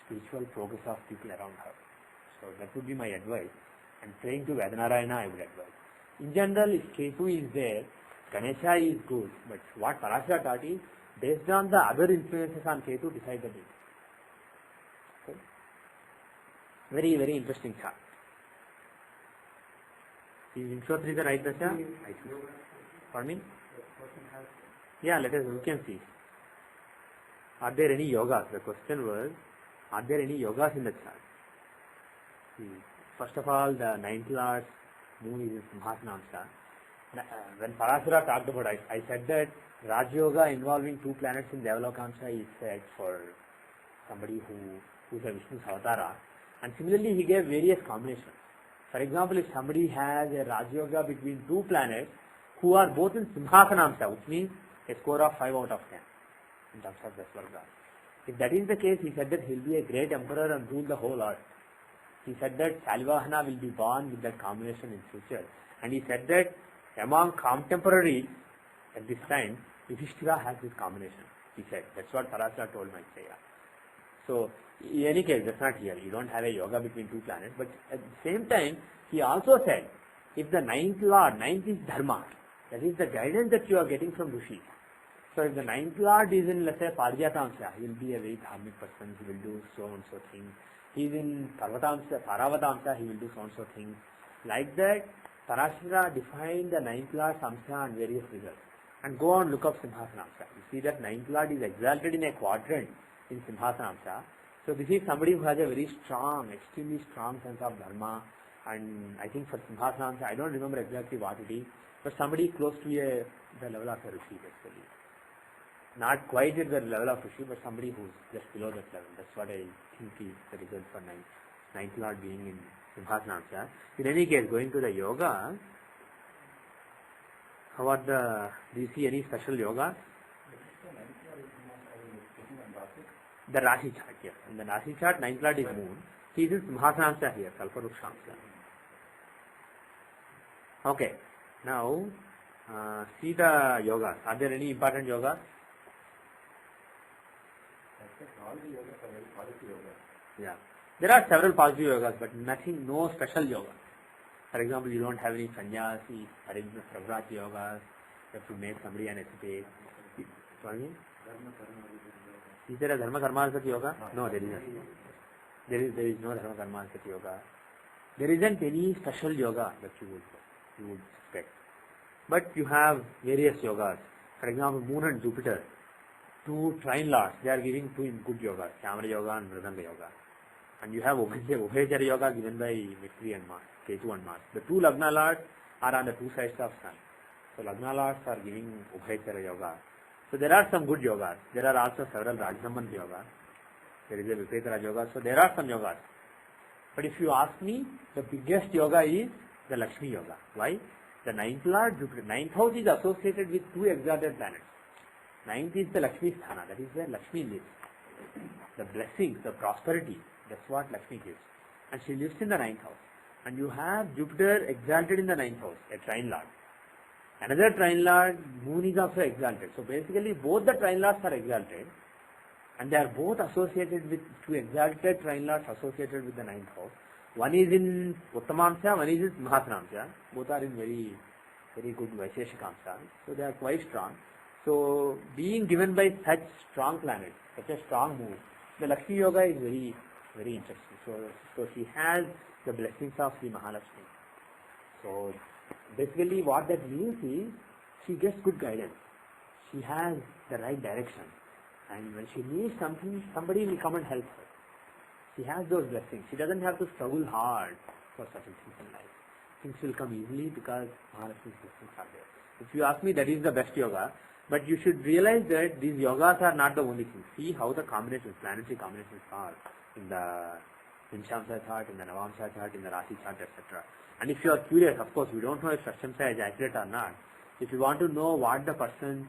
spiritual progress of people around her. So that would be my advice. And praying to Vedanarayana I would advise. In general, if Ketu is there, Ganesha is good, but what Parashara taught is, based on the other influences on Ketu, decide the date. Okay? Very, very interesting chart. Is Vimshotri the right Dasha? I see. Pardon me? Yeah, let us, we can see. Are there any yogas? The question was, are there any yogas in the chart? See, first of all, the 9th Lord moon is in Simhasanamsa. When Parashara talked about it, I said that Raj Yoga involving 2 planets in Devalokamsa is said for somebody who is a Vishnu Savatara. And similarly, he gave various combinations. For example, if somebody has a Raj Yoga between 2 planets who are both in Simhasanamsa, which means a score of 5 out of 10 in terms of Dasvarga. If that is the case, he said that he will be a great emperor and rule the whole earth. He said that Salivahana will be born with that combination in future. And he said that among contemporaries at this time, Yudhishthira has this combination. He said, that's what Parashara told Maitreya. So, in any case, that's not here. You don't have a yoga between 2 planets. But at the same time, he also said, if the 9th Lord, 9th is Dharma, that is the guidance that you are getting from Rishi. So if the 9th Lord is in, let's say, Parjatamsa, he will be a very dharmic person, he will do so and so things. He is in Paravatamsa, he will do so and so things. Like that, Parashara defined the 9th Lord Samsa and various results. And go on, look up Simhasanamsa. You see that 9th Lord is exalted in a quadrant in Simhasanamsa. So this is somebody who has a very strong, extremely strong sense of Dharma. And I think for Simhasanamsa, I don't remember exactly what it is, but somebody close to the level of a Rishi basically. Not quite at the level of Rishi, but somebody who's just below that level. That's what I think is the result for 9th Lord being in Simhasanamsa. In any case, going to the yoga, how are do you see any special yoga? The Rashi chart here. In the Rashi chart, 9th Lord is moon. He is in Simhasanamsa here, Kalparukshamsa. Okay. Now, see the yogas. Are there any important yogas? All the yogas are very positive yogas. Yeah. There are several positive yogas, but nothing, no special yoga. For example, you don't have any sannyasi, Pravrati yogas, you have to make somebody an ascetic. Is there a Dharma Karmasati yoga? No, there isn't. There is no Dharma Karmasati yoga. There isn't any special yoga that you would expect. But you have various yogas. For example, Moon and Jupiter, 2 trine lords, they are giving 2 good yogas, Chamara yoga and Mridanga yoga. And you have Ubhayachara yoga given by Mercury and Mars, Ketu and Mars. The 2 Lagna lords are on the 2 sides of Sun. So Lagna lords are giving Ubhayachara yoga. So there are some good yogas. There are also several Rajsambandh yogas. There is a Vipetara yoga. So there are some yogas. But if you ask me, the biggest yoga is the Lakshmi yoga. Why? The 9th Lord, Jupiter. 9th house is associated with 2 exalted planets. 9th is the Lakshmi Sthana. That is where Lakshmi lives. The blessings, the prosperity. That's what Lakshmi gives. And she lives in the 9th house. And you have Jupiter exalted in the 9th house, a trine lord. Another trine lord, Moon is also exalted. So basically both the trine lords are exalted. And they are both associated with 2 exalted trine lords associated with the 9th house. One is in Uttamamsa, one is in Simhasanamsa. Both are in very, very good Vaisheshikamsa. So they are quite strong. So being given by such strong planets, such a strong moon, the Lakshmi Yoga is very, very interesting. So she has the blessings of Sri Mahalakshmi. So basically what that means is she gets good guidance. She has the right direction. And when she needs something, somebody will come and help her. She has those blessings. She doesn't have to struggle hard for certain things in life. Things will come easily because Mahalakshmi's blessings are there. If you ask me, that is the best yoga. But you should realize that these yogas are not the only thing. See how the combinations, planetary combinations are in the Vimshamsa chart, in the Navamsa chart, in the Rashi chart, etc. And if you are curious, of course, we don't know if Shashtamsa is accurate or not. If you want to know what the person's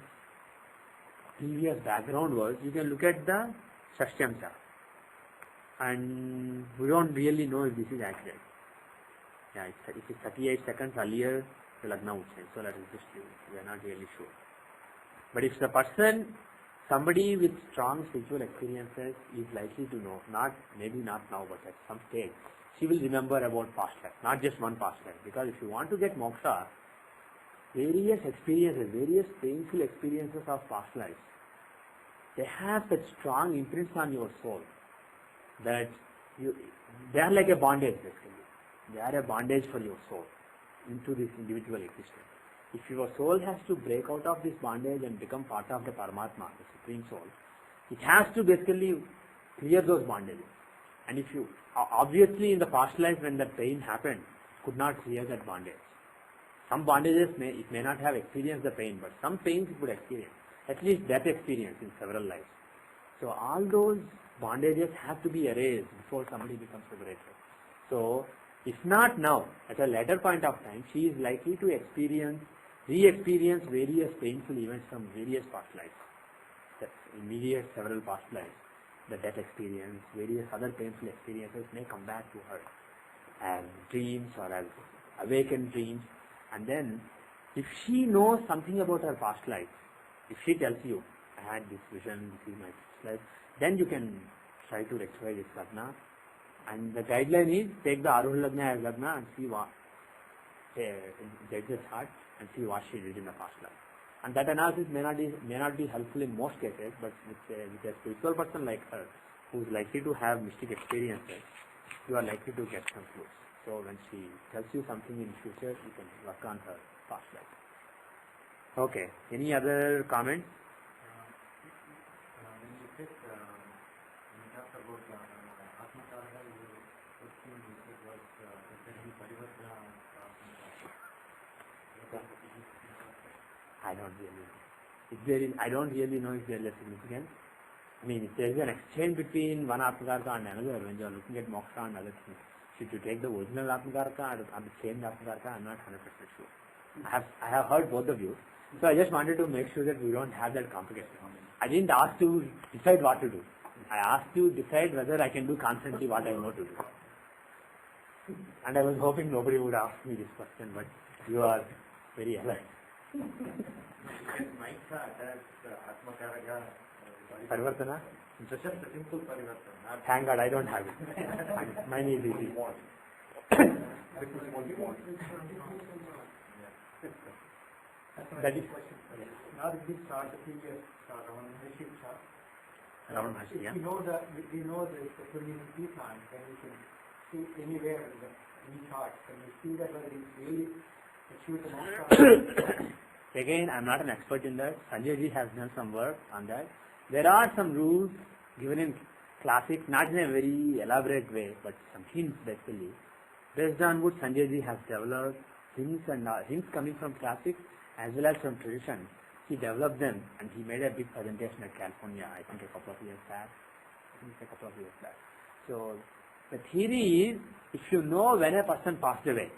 previous background was, you can look at the Shashtamsa. And we don't really know if this is accurate. Yeah, it is 38 seconds earlier the Lagna would change. So let us just leave it. We are not really sure. But if the person Somebody with strong spiritual experiences is likely to know, maybe not now, but at some stage, she will remember about past life, not just one past life. Because if you want to get moksha, various experiences, various painful experiences of past lives, they have such strong imprints on your soul that they are like a bondage basically. They are a bondage for your soul into this individual existence. If your soul has to break out of this bondage and become part of the Paramatma, the Supreme Soul, it has to basically clear those bondages. And if you, obviously in the past life when that pain happened, could not clear that bondage. Some bondages it may not have experienced the pain, but some pains it would experience. At least that experience in several lives. So all those bondages have to be erased before somebody becomes liberated. So if not now, at a later point of time, she is likely to re-experience various painful events from various past lives. The immediate several past lives, the death experience, various other painful experiences may come back to her as dreams or as awakened dreams. And then, if she knows something about her past life, if she tells you, I had this vision, this is my past life, then you can try to rectify this lagna. And the guideline is, take the Aruha lagna as lagna and see what, judge the chart and see what she did in the past life. And that analysis may not be helpful in most cases, but with a spiritual person like her, who is likely to have mystic experiences, you are likely to get some clues. So when she tells you something in future, you can work on her past life. Okay. Any other comments? When you said, when you talked about Atmakara, you said was, is there any parivartana? I don't really know. I don't really know if there is a significance. I mean, if there is an exchange between one Atmakarka and another, when you are looking at moksha and other things, should you take the original Atmakarka or the changed Atmakarka? I am not 100% sure. I have heard both the views. So I just wanted to make sure that we don't have that complication. I didn't ask to decide what to do. I asked to decide whether I can do constantly what I know to do. And I was hoping nobody would ask me this question, but you are very alert. Parivartana? Just a simple parivartana. Thank God I don't have it. Mine is easy. That is Now that we start the previous Ravan Maharshi chart, Ravan Maharshi, yeah. we know the community time, then we can see anywhere in any chart. Can we see that whether it's really achieved the moksha? Again, I am not an expert in that. Sanjay ji has done some work on that. There are some rules given in classic, not in a very elaborate way, but some hints basically. Based on what Sanjay ji has developed, hints coming from classics as well as from tradition. He developed them and he made a big presentation at California, I think a couple of years back. So the theory is, if you know when a person passed away,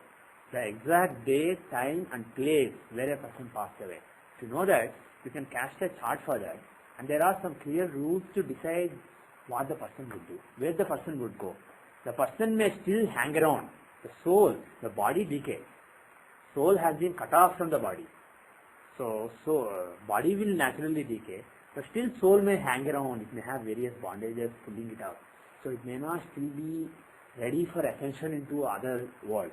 the exact date, time and place where a person passed away, if you know that, you can cast a chart for that. And there are some clear rules to decide what the person would do, where the person would go. The person may still hang around. The soul, the body decays. Soul has been cut off from the body. So body will naturally decay, but still soul may hang around. It may have various bondages pulling it out. So it may not still be ready for ascension into other worlds.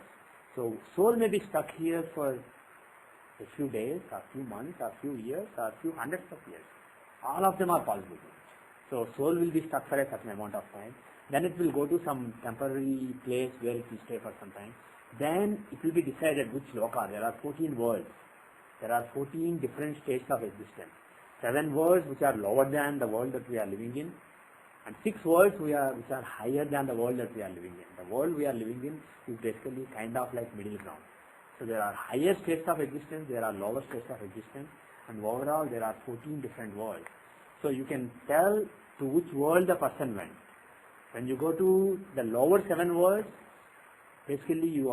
So soul may be stuck here for a few days, or a few months, or a few years, or a few hundreds of years. All of them are possible. So soul will be stuck for a certain amount of time. Then it will go to some temporary place where it will stay for some time. Then it will be decided which loka. There are 14 worlds. There are 14 different states of existence. 7 worlds which are lower than the world that we are living in, and 6 worlds which are higher than the world that we are living in. The world we are living in is basically kind of like middle ground. So there are higher states of existence, there are lower states of existence, and overall there are 14 different worlds. So you can tell to which world the person went. When you go to the lower 7 worlds, basically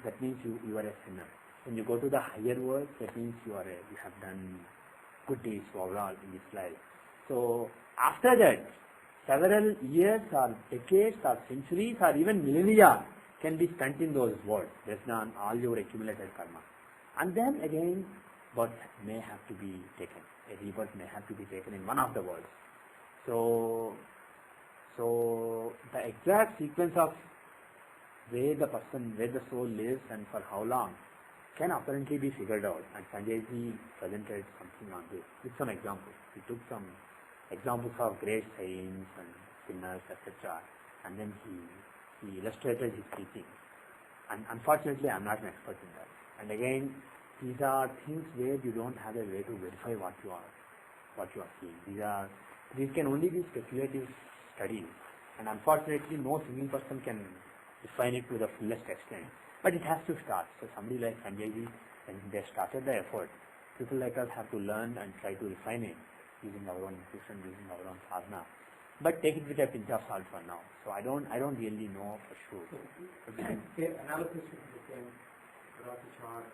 that means you are a sinner. When you go to the higher worlds, that means you have done good deeds overall in this life. So after that, several years or decades or centuries or even millennia can be spent in those worlds based on all your accumulated karma. And then again, birth may have to be taken. a rebirth may have to be taken in one of the worlds. So the exact sequence of where the soul lives and for how long can apparently be figured out. And Sanjay ji presented something on this with some examples. He took some examples of great saints and sinners, etc. And then he illustrated his teaching. And unfortunately, I'm not an expert in that. And again, these are things where you don't have a way to verify what you are seeing. These can only be speculative studies. And unfortunately, no single person can define it to the fullest extent. But it has to start. So somebody like Sanjay ji, when they started the effort, people like us have to learn and try to refine it using our own intuition, using our own sadhana. But take it with a pinch of salt for now. So I don't really know for sure. Analysis is the same without the chart.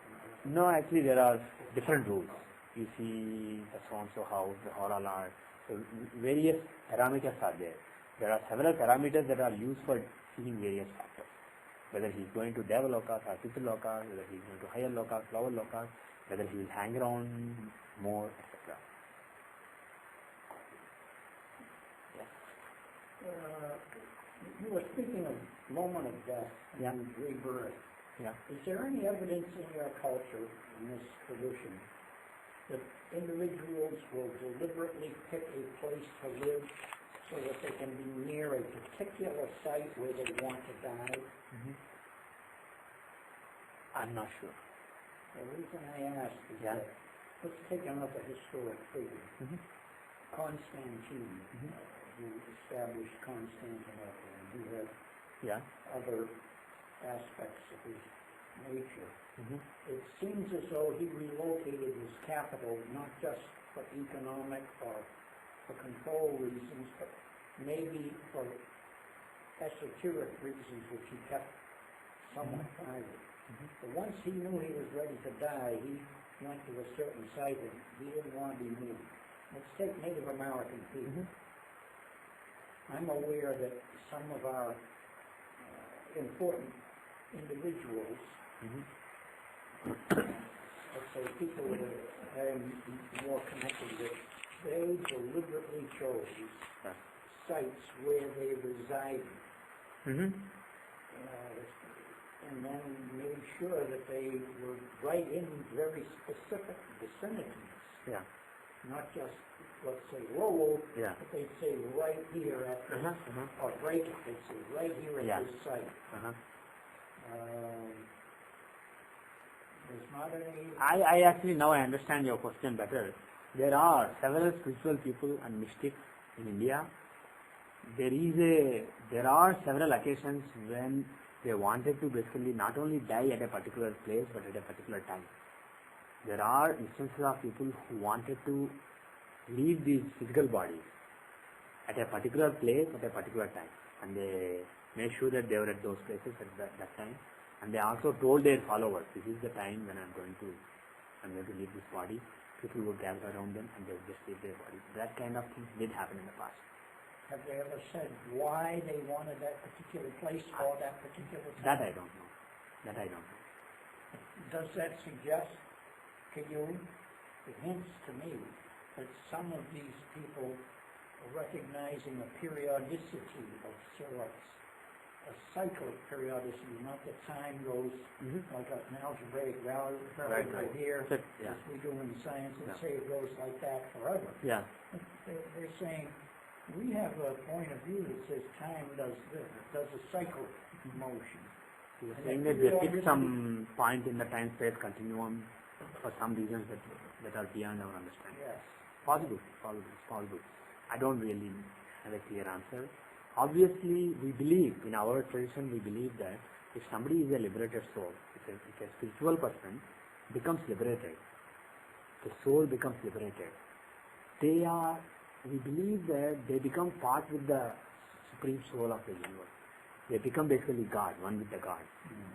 No, actually there are different rules. You see the so-and-so house, the oral art. So various parameters are there. There are several parameters that are used for seeing various factors. Whether he is going to Deva Lokas or Pitra Lokas, whether he is going to higher Lokas, lower Lokas, whether he will hang around more, etc. You were speaking of moment of death Yeah. and rebirth. Yeah. Is there any evidence in your culture, in this tradition, that individuals will deliberately pick a place to live so that they can be near a particular site where they want to die? I'm not sure. The reason I ask is Yeah. that, let's take another historic figure, Constantine, who established Constantinople, and who had Yeah. other aspects of his nature. It seems as though he relocated his capital not just for economic or for control reasons, but maybe for esoteric reasons which he kept somewhat private. But once he knew he was ready to die, he went to a certain site and he didn't want to be moved. Let's take Native American people. I'm aware that some of our important individuals, let's say people that I'm more connected with, they deliberately chose sites where they resided. And then made sure that they were right in very specific vicinities. Yeah. Not just, let's say, Lowell, Yeah. but they'd say right here at this, or break it, they'd say right here at Yeah. this site. There's not any... I actually now I understand your question better. There are several spiritual people and mystics in India. There are several occasions when they wanted to basically not only die at a particular place but at a particular time. There are instances of people who wanted to leave these physical bodies at a particular place at a particular time, and they made sure that they were at those places at that time, and they also told their followers, this is the time when I'm going to leave this body. People would gather around them and they would just leave their bodies. That kind of thing did happen in the past. Have they ever said why they wanted that particular place or that particular time? That I don't know. Does that suggest to you, it hints to me, that some of these people are recognizing a periodicity of sorts, a cyclic periodicity, not that time goes like an algebraic value Right. here, Yeah. as we do in science, and Yeah. say it goes like that forever. Yeah. They're saying, we have a point of view that says time does this, it does a cyclic motion. You're And saying that that they periodicity- pick some point in the time-space continuum for some reasons that are beyond our understanding. Yes. Possible. I don't really have a clear answer. Obviously, we believe, in our tradition, we believe that if somebody is a liberated soul, if a spiritual person becomes liberated, the soul becomes liberated, we believe that they become part with the supreme soul of the universe. They become basically God, one with the God.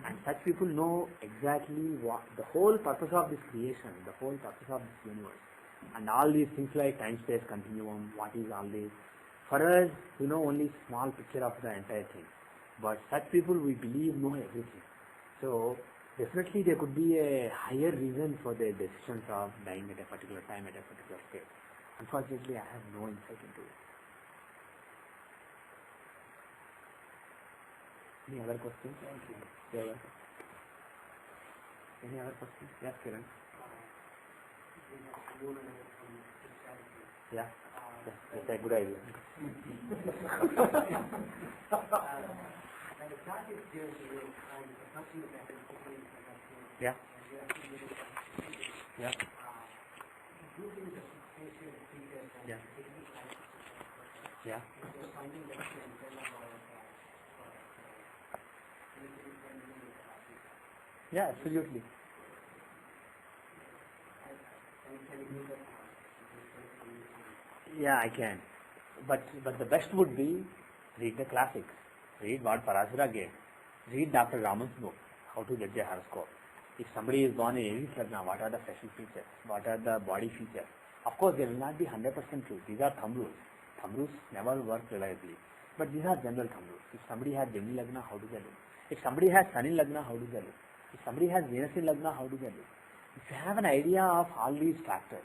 And such people know exactly what the whole purpose of this creation, the whole purpose of this universe. And all these things like time-space continuum, what is all this. For us, we know only small picture of the entire thing. But such people, we believe, know everything. So, definitely there could be a higher reason for the decisions of dying at a particular time at a particular stage. Unfortunately, I have no insight into it. Any other questions? Thank you. Yeah. Any other questions? Yes, Kiran. Yeah, that's a good idea. Yeah. Yeah. Yeah. Yeah. Yeah, absolutely. Yeah, I can. But the best would be read the classics. Read what Parashara gave. Read Dr. Raman's book, How to Judge a Horoscope. If somebody is born in Aries Lagna, what are the facial features? What are the body features? Of course, they will not be 100% true. These are thumb rules. Thumb rules never work reliably. But these are general thumb rules. If somebody has Gemini Lagna, how do they look? If somebody has Sun in Lagna, how do they look? If somebody has Venus in Lagna, how do they look? If you have an idea of all these factors,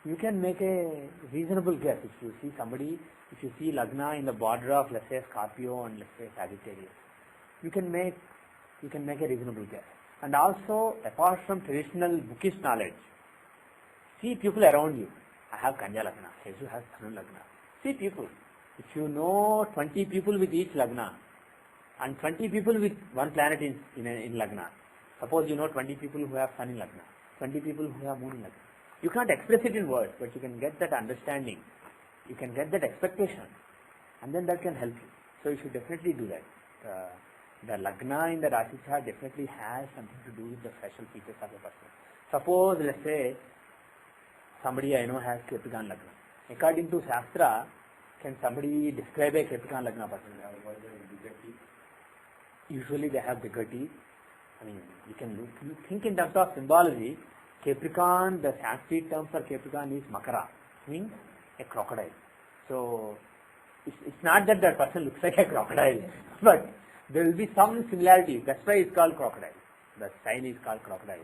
you can make a reasonable guess. If you see somebody, if you see Lagna in the border of, let's say, Scorpio and let's say Sagittarius, you can make a reasonable guess. And also, apart from traditional bookish knowledge, see people around you. I have Kanya Lagna, Ketu has Dhanu Lagna. See people. If you know 20 people with each Lagna and 20 people with one planet in Lagna, suppose you know 20 people who have Sun in Lagna, 20 people who have Moon in Lagna. You can't express it in words, but you can get that understanding. You can get that expectation, and then that can help you. So you should definitely do that. The Lagna in the Rashi chart definitely has something to do with the facial features of a person. Suppose, let's say, somebody I know has Capricorn Lagna. According to Shastra, can somebody describe a Capricorn Lagna person? Usually they have bigger teeth. I mean, you think in terms of symbology. Capricorn, the Sanskrit term for Capricorn is Makara, means a crocodile. So, it's not that that person looks like a crocodile, but there will be some similarities. That's why it's called crocodile. The sign is called crocodile.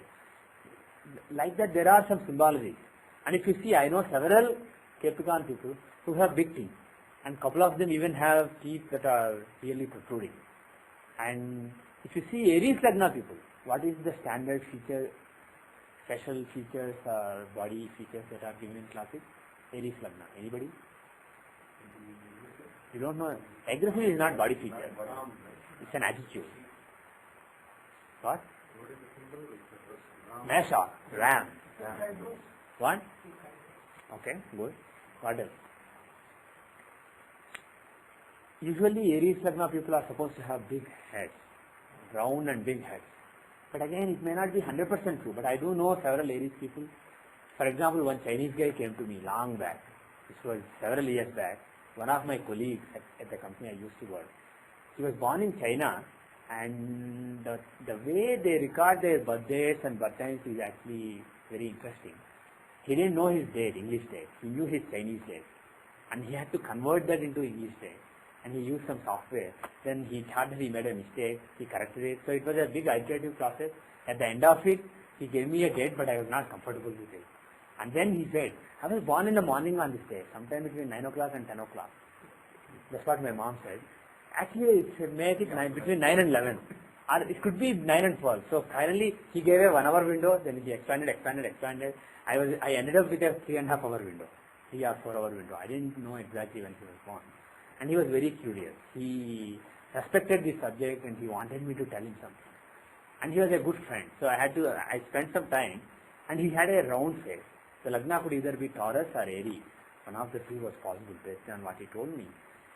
Like that, there are some symbologies. And if you see, I know several Capricorn people who have big teeth, and couple of them even have teeth that are really protruding. And if you see Aries Lagna people, what is the standard feature? Special features or body features that are given in classic? Aries Lagna. Anybody? You don't know? Aggressive is not body feature. It's an attitude. What? Mesha. Ram. What? Okay, good. What else? Usually Aries Lagna people are supposed to have big heads. Round and big heads. But again, it may not be 100% true, but I do know several Aries people. For example, one Chinese guy came to me long back. This was several years back. One of my colleagues at the company I used to work. He was born in China, and the way they record their birthdays and birth times is actually very interesting. He didn't know his date, English date. He knew his Chinese date. And he had to convert that into English date. And he used some software. Then he thought that he made a mistake. He corrected it. So it was a big iterative process. At the end of it, he gave me a date, but I was not comfortable with it. And then he said, I was born in the morning on this day, sometime between 9 o'clock and 10 o'clock. That's what my mom said. Actually, it's make it between 9 and 11. Or it could be 9 and 12. So finally, he gave a 1 hour window, then he expanded. I ended up with a 3.5 hour window, 3 or 4 hour window. I didn't know exactly when he was born. And he was very curious. He respected the subject and he wanted me to tell him something. And he was a good friend. So I spent some time, and he had a round face. The Lagna could either be Taurus or Aries. One of the two was possible based on what he told me.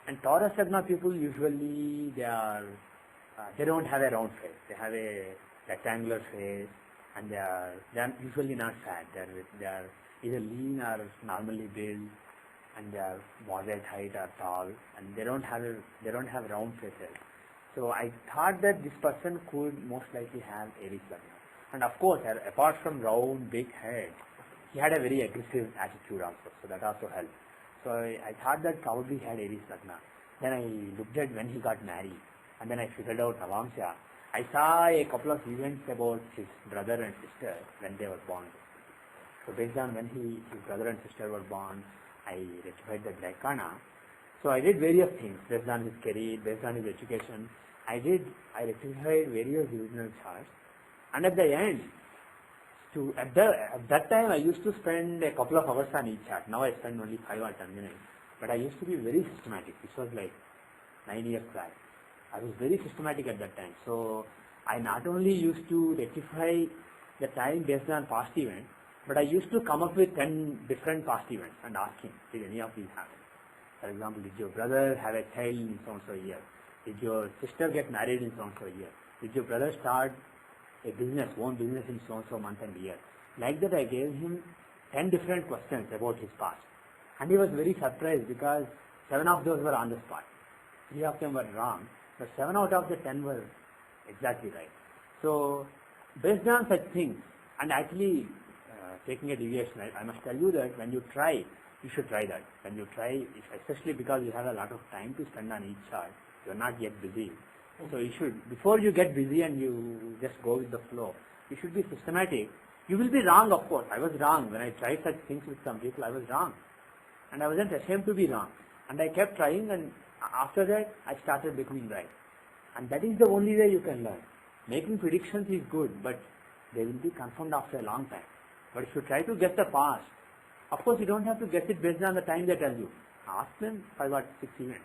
And Taurus Lagna people usually they don't have a round face. They have a rectangular face, and they are usually not fat. They are either lean or normally built, and they are moderate height or tall, and they don't have round faces. So I thought that this person could most likely have Aries Lagna. And of course, apart from round, big head, he had a very aggressive attitude also, so that also helped. So I thought that probably he had Aries Lagna. Then I looked at when he got married, and then I figured out Navamsha. I saw a couple of events about his brother and sister when they were born. So based on when his brother and sister were born, I rectified the Draikana. So I did various things based on his career, based on his education. I rectified various original charts. And at the end, at that time I used to spend a couple of hours on each chart. Now I spend only 5 or 10 minutes. But I used to be very systematic. This was like 9 years back. I was very systematic at that time. So I not only used to rectify the time based on past events, but I used to come up with 10 different past events and ask him, did any of these happen? For example, did your brother have a child in so-and-so year? Did your sister get married in so-and-so year? Did your brother start a business, own business in so-and-so month and year? Like that I gave him 10 different questions about his past. And he was very surprised because 7 of those were on the spot. 3 of them were wrong, but 7 out of the 10 were exactly right. So, based on such things, and actually taking a deviation, I must tell you that when you try, you should try that. When you try, especially because you have a lot of time to spend on each chart, you are not yet busy. So you should, before you get busy and you just go with the flow, you should be systematic. You will be wrong, of course. I was wrong. When I tried such things with some people, I was wrong. And I wasn't ashamed to be wrong. And I kept trying, and after that, I started becoming right. And that is the only way you can learn. Making predictions is good, but they will be confirmed after a long time. But if you try to guess the past, of course you don't have to guess it based on the time they tell you. Ask them 5 or 6 events.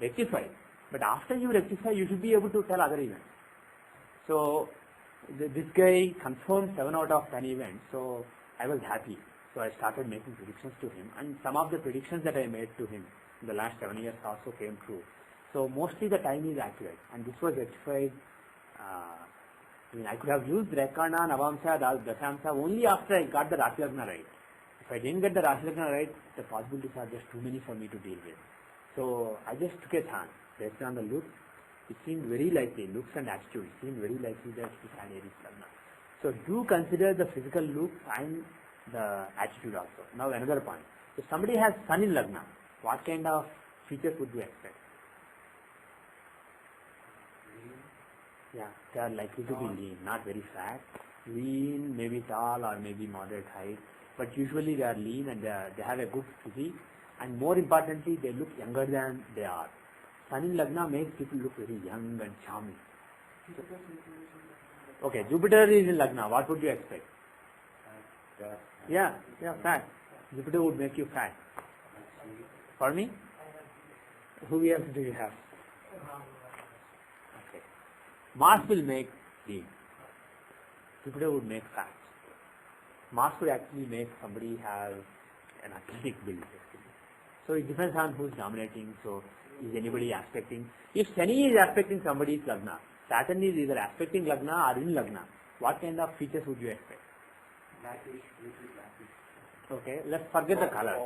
Rectify. But after you rectify, you should be able to tell other events. So, this guy confirmed 7 out of 10 events, so I was happy. So I started making predictions to him, and some of the predictions that I made to him in the last 7 years also came true. So mostly the time is accurate, and this was rectified. I could have used Rekana, Navamsa, Dashamsa only after I got the Rashi Lagna right. If I didn't get the Rashi Lagna right, the possibilities are just too many for me to deal with. So I just took a chance. Based on the look, it seemed very likely, looks and attitude, it seemed very likely that he had Aries Lagna. So do consider the physical look and the attitude also. Now another point. If somebody has Sun in Lagna, what kind of features would you expect? Yeah, they are likely to be lean, not very fat. Lean, maybe tall or maybe moderate height. But usually they are lean and they have a good physique. And more importantly, they look younger than they are. Sun in Lagna makes people look very young and charming. Okay, Jupiter is in Lagna. What would you expect? Yeah, fat. Jupiter would make you fat. For me? Who else do you have? Okay. Mars will make lean. Jupiter would make fat. Mars would actually make somebody have an athletic build. So it depends on who's dominating. So is anybody aspecting? If Shani is aspecting somebody's Lagna, Saturn is either aspecting Lagna or in Lagna, what kind of features would you expect? Blackish, Okay, let's forget the color.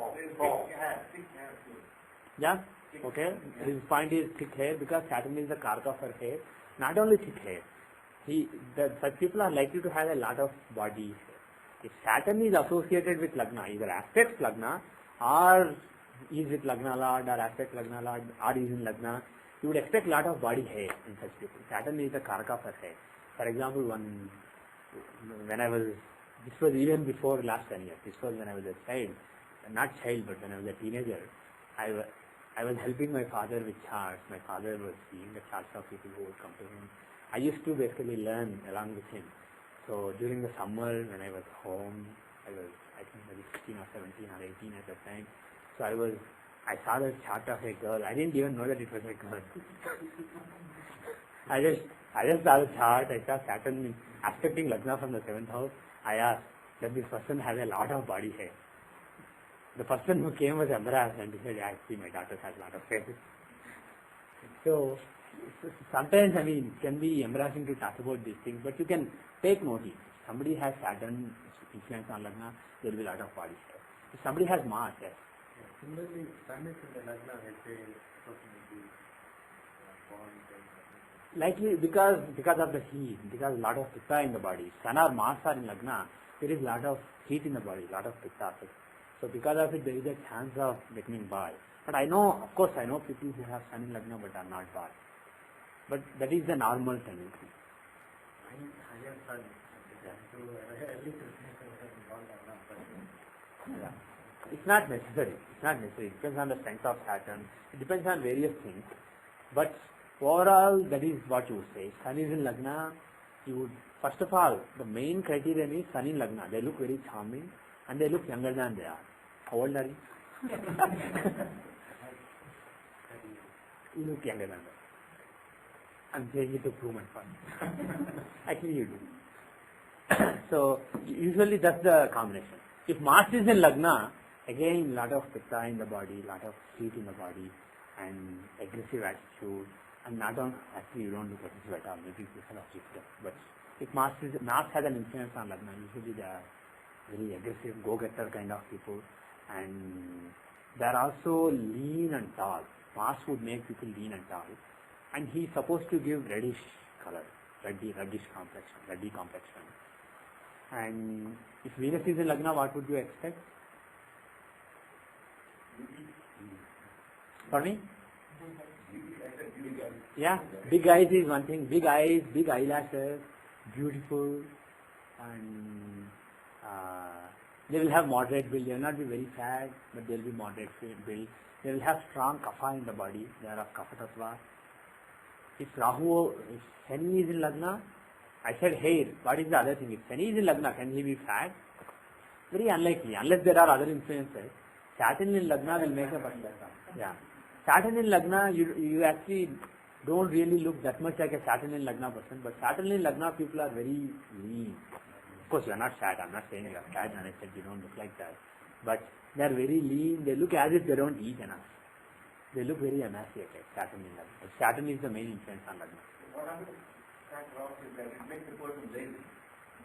Yeah? Okay, his point is thick hair because Saturn is the Karaka for hair. Not only thick hair, such people are likely to have a lot of body hair. If Saturn is associated with Lagna, either aspects Lagna or is with Lagna Lord or aspect Lagna Lord or is in Lagna, you would expect a lot of body hair in such people. Saturn is the Karaka for hair. For example, this was even before last 10 years. This was when I was a child, not child, but when I was a teenager. I was helping my father with charts. My father was seeing the charts of people who would come to him. I used to basically learn along with him. So during the summer when I was home, I think maybe 16 or 17 or 18 at that time. So I saw the chart of a girl. I didn't even know that it was a girl. I just saw the chart. I saw Saturn aspecting Lagna from the 7th house. I asked, does this person have a lot of body hair? The person who came was embarrassed and he said, yeah, actually my daughter has a lot of hair. So sometimes, it can be embarrassing to talk about these things, but you can take notice. If somebody has Saturn influence on Lagna, there will be a lot of body hair. If somebody has Mars, yes. Similarly, Sun is in the Lagna, let's say, person will be born. Likely because of the heat, because a lot of pitta in the body. Sun or Mars are in Lagna, there is a lot of heat in the body, a lot of pitta. So because of it, there is a chance of becoming bald. But I know people who have Sun in Lagna but are not bald. But that is the normal tendency. higher sun. So early Christmas and all that. Yeah. It's not necessary. It's not necessary. It depends on the strength of Saturn. It depends on various things. But overall, that is what you would say. Sun is in Lagna. You would, first of all, the main criterion is Sun in Lagna. They look very charming and they look younger than they are. How old are you? You look younger than that. I'm saying it to prove my point. Actually, you do. So usually that's the combination. If Mars is in Lagna, again lot of pitta in the body, lot of heat in the body, and aggressive attitude, and not on, actually you don't look aggressive at all, maybe people of it. But if Mars has an influence on Lagna, usually they are very aggressive, go-getter kind of people, and they are also lean and tall. Mars would make people lean and tall, and he is supposed to give reddish color, reddish complexion. And if Venus is in Lagna, what would you expect? Pardon me? Yeah, big eyes is one thing. Big eyes, big eyelashes, beautiful, and they will have moderate build. They will not be very fat, but they will be moderate build. They will have strong kapha in the body. They are of kapha tattva. If Shani is in Lagna, I said hair. What is the other thing? If Shani is in Lagna, can he be fat? Very unlikely, unless there are other influences. Saturn in Lagna will make a person. Yeah. Saturn in Lagna, you actually don't really look that much like a Saturn in Lagna person, but Saturn in Lagna people are very lean. Of course, you are not fat. I'm not saying you are fat, and I said you don't look like that. But they are very lean. They look as if they don't eat enough. They look very emaciated, Saturn in Lagna. But Saturn is the main influence on Lagna. What happens that rock is that it makes the person lazy.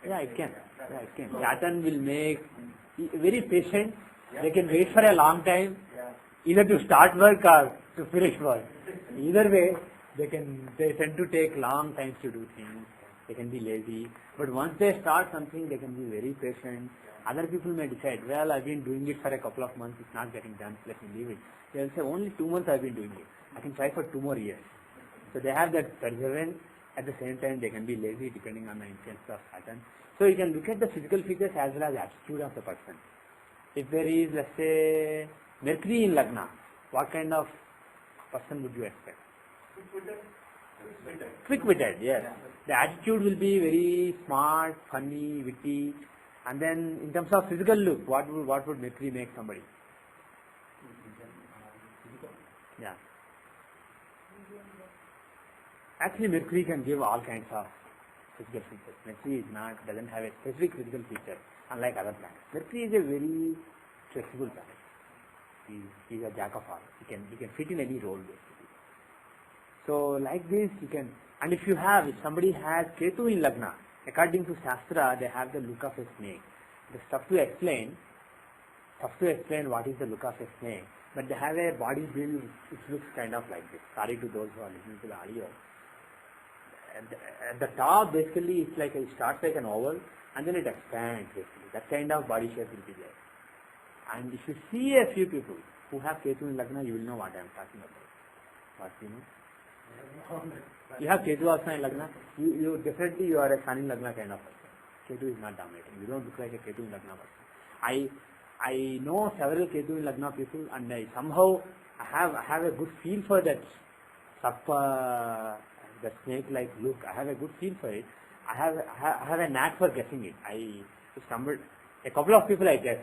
Yeah, it can. Yeah, it can. Saturn will make very patient. They can wait for a long time, either to start work or to finish work. Either way, they tend to take long times to do things. They can be lazy. But once they start something, they can be very patient. Other people may decide, well, I've been doing it for a couple of months, it's not getting done, let me leave it. They will say, only 2 months I've been doing it. I can try for 2 more years. So they have that perseverance. At the same time, they can be lazy depending on the influence of Saturn. So you can look at the physical features as well as attitude of the person. If there is, let's say, Mercury in Lagna, what kind of person would you expect? Quick-witted, yes. The attitude will be very smart, funny, witty. And then in terms of physical look, what would Mercury make somebody? Yeah. Actually, Mercury can give all kinds of physical features. Mercury doesn't have a specific physical feature, unlike other planets. Mercury is a very flexible planet. He is a jack of all. He can fit in any role basically. So like this, you can. And if somebody has Ketu in Lagna, according to Shastra, they have the look of a snake. It's tough to explain what is the look of a snake, but they have a body build which looks kind of like this. Sorry to those who are listening to the audio. At the top, basically, it's like it starts like an oval, and then it expands basically. That kind of body shape will be there. And if you see a few people who have Ketu in Lagna, you will know what I am talking about. What you know? You have Ketu also in Lagna. You definitely are a Sun in Lagna kind of person. Ketu is not dominating. You don't look like a Ketu in Lagna person. I know several Ketu in Lagna people, and I have a good feel for that the snake-like look. I have a good feel for it. I have a knack for guessing it. A couple of people I guess.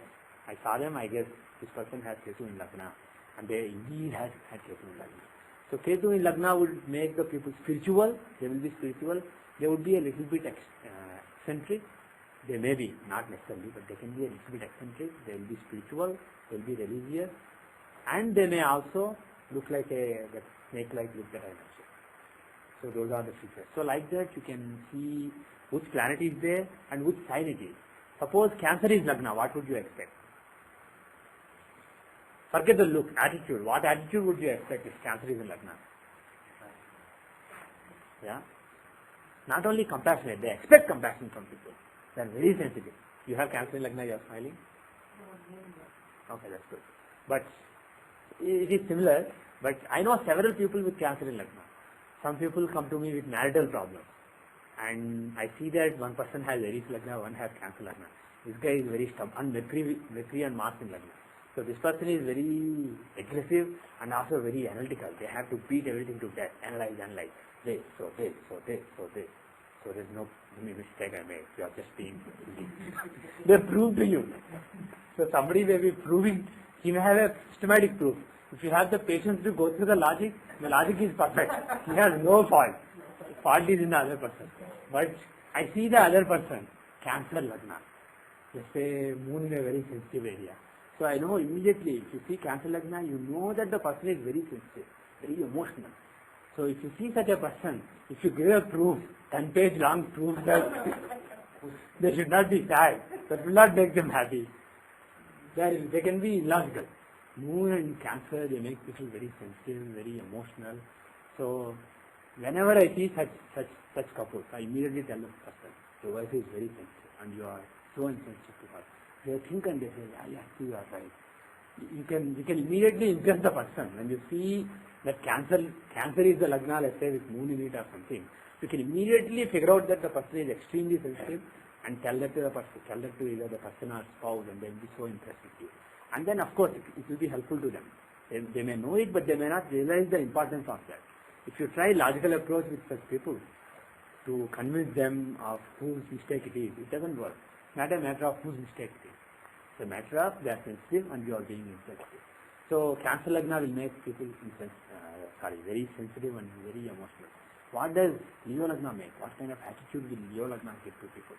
I saw them, I guess this person has Ketu in Lagna, and they indeed had Ketu in Lagna. So Ketu in Lagna would make the people spiritual. They will be spiritual. They would be a little bit eccentric. They may be, not necessarily, but they can be a little bit eccentric. They will be spiritual. They will be religious, and they may also look like that snake-like look that I mentioned. So those are the features. So like that, you can see which planet is there and which sign it is. Suppose Cancer is Lagna, what would you expect? Forget the look, attitude. What attitude would you expect if Cancer is in Lagna? Yeah? Not only compassionate, they expect compassion from people. They are very sensitive. You have Cancer in Lagna, you are smiling? Okay, that's good. But it is similar, but I know several people with Cancer in Lagna. Some people come to me with marital problems. And I see that one person has Aries Lagna, one has Cancer Lagna. This guy is very stubborn, Mercury and Mars in Lagna. So this person is very aggressive and also very analytical. They have to beat everything to death, analyze. This, so this, so this, so this. So there's no mistake I made. You are just being they prove to you. So somebody may be proving, he may have a systematic proof. If you have the patience to go through the logic is perfect. He has no fault. Fault is in the other person. But I see the other person, Cancer Lagna. Let's say moon in a very sensitive area. So I know immediately, if you see Cancer Lagna, you know that the person is very sensitive, very emotional. So if you see such a person, if you give a proof, 10-page long proof that they should not be sad, that will not make them happy. They can be illogical. Moon and Cancer, they make people very sensitive, very emotional. So whenever I see such couples, I immediately tell the person, your wife is very sensitive and you are so insensitive to her. They think and they say, yeah, you are right. You can immediately impress the person. When you see that Cancer is the Lagna, let's say with moon in it or something, you can immediately figure out that the person is extremely sensitive and tell that to the person, tell that to either the person or spouse, and they'll be so impressed with you. And then of course it will be helpful to them. They may know it, but they may not realize the importance of that. If you try logical approach with such people to convince them of whose mistake it is, it doesn't work. It's not a matter of whose mistake it is. It's a matter of they are sensitive and you are being insensitive. So Cancer Lagna will make people very sensitive and very emotional. What does Leo Lagna make? What kind of attitude will Leo Lagna give to people?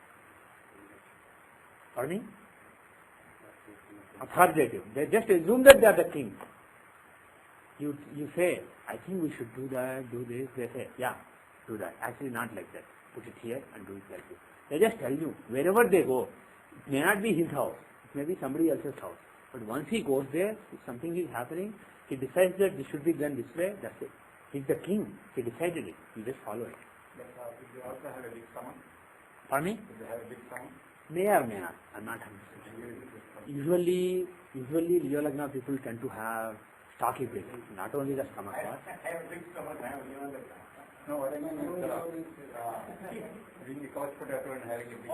Pardon me? Authoritative. They just assume that they are the king. You say, I think we should do that, do this. They say, yeah, do that. Actually not like that. Put it here and do it like this. They just tell you, wherever they go, it may not be his house, it may be somebody else's house. But once he goes there, if something is happening, he decides that this should be done this way, that's it. He's the king. He decided it. You just follow it. But do they also have a big stomach? Pardon me? Do they have a big stomach? May or may not. I'm not 100% Usually Leo Lagna people tend to have stocky build, not only the stomach part. I have a big stomach, I have Leo Lagna. No, what I mean is being a couch potato and having a big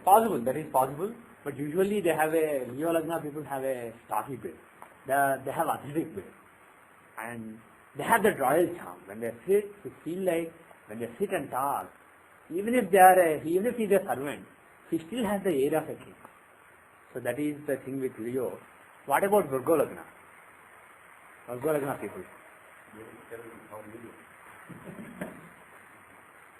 Possible, that is possible. But usually they have Leo Lagna people have a stocky build. They have athletic build. And they have that royal charm. When they sit, you feel like when they sit and talk, even if he's a servant, he still has the air of a king. So that is the thing with Leo. What about Virgo Lagna? Virgo Lagna people.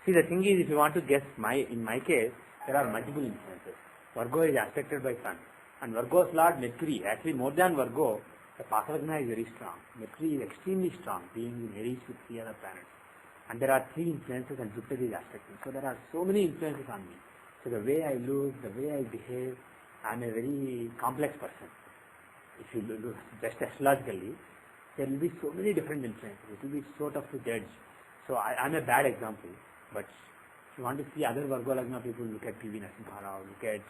See, the thing is, if you want to guess in my case, there are multiple influences. Virgo is aspected by Sun. And Virgo's Lord Mercury, actually more than Virgo, the Pasa Lagna is very strong. Mercury is extremely strong, being in Aries with 3 other planets. And there are 3 influences and Jupiter is aspected. So there are so many influences on me. So the way I look, the way I behave, I'm a very complex person. If you look just astrologically, there will be so many different influences. It will be sort of to judge. So I'm a bad example. But if you want to see other Virgo Lagna people, look at P.V. Narasimha Rao, look at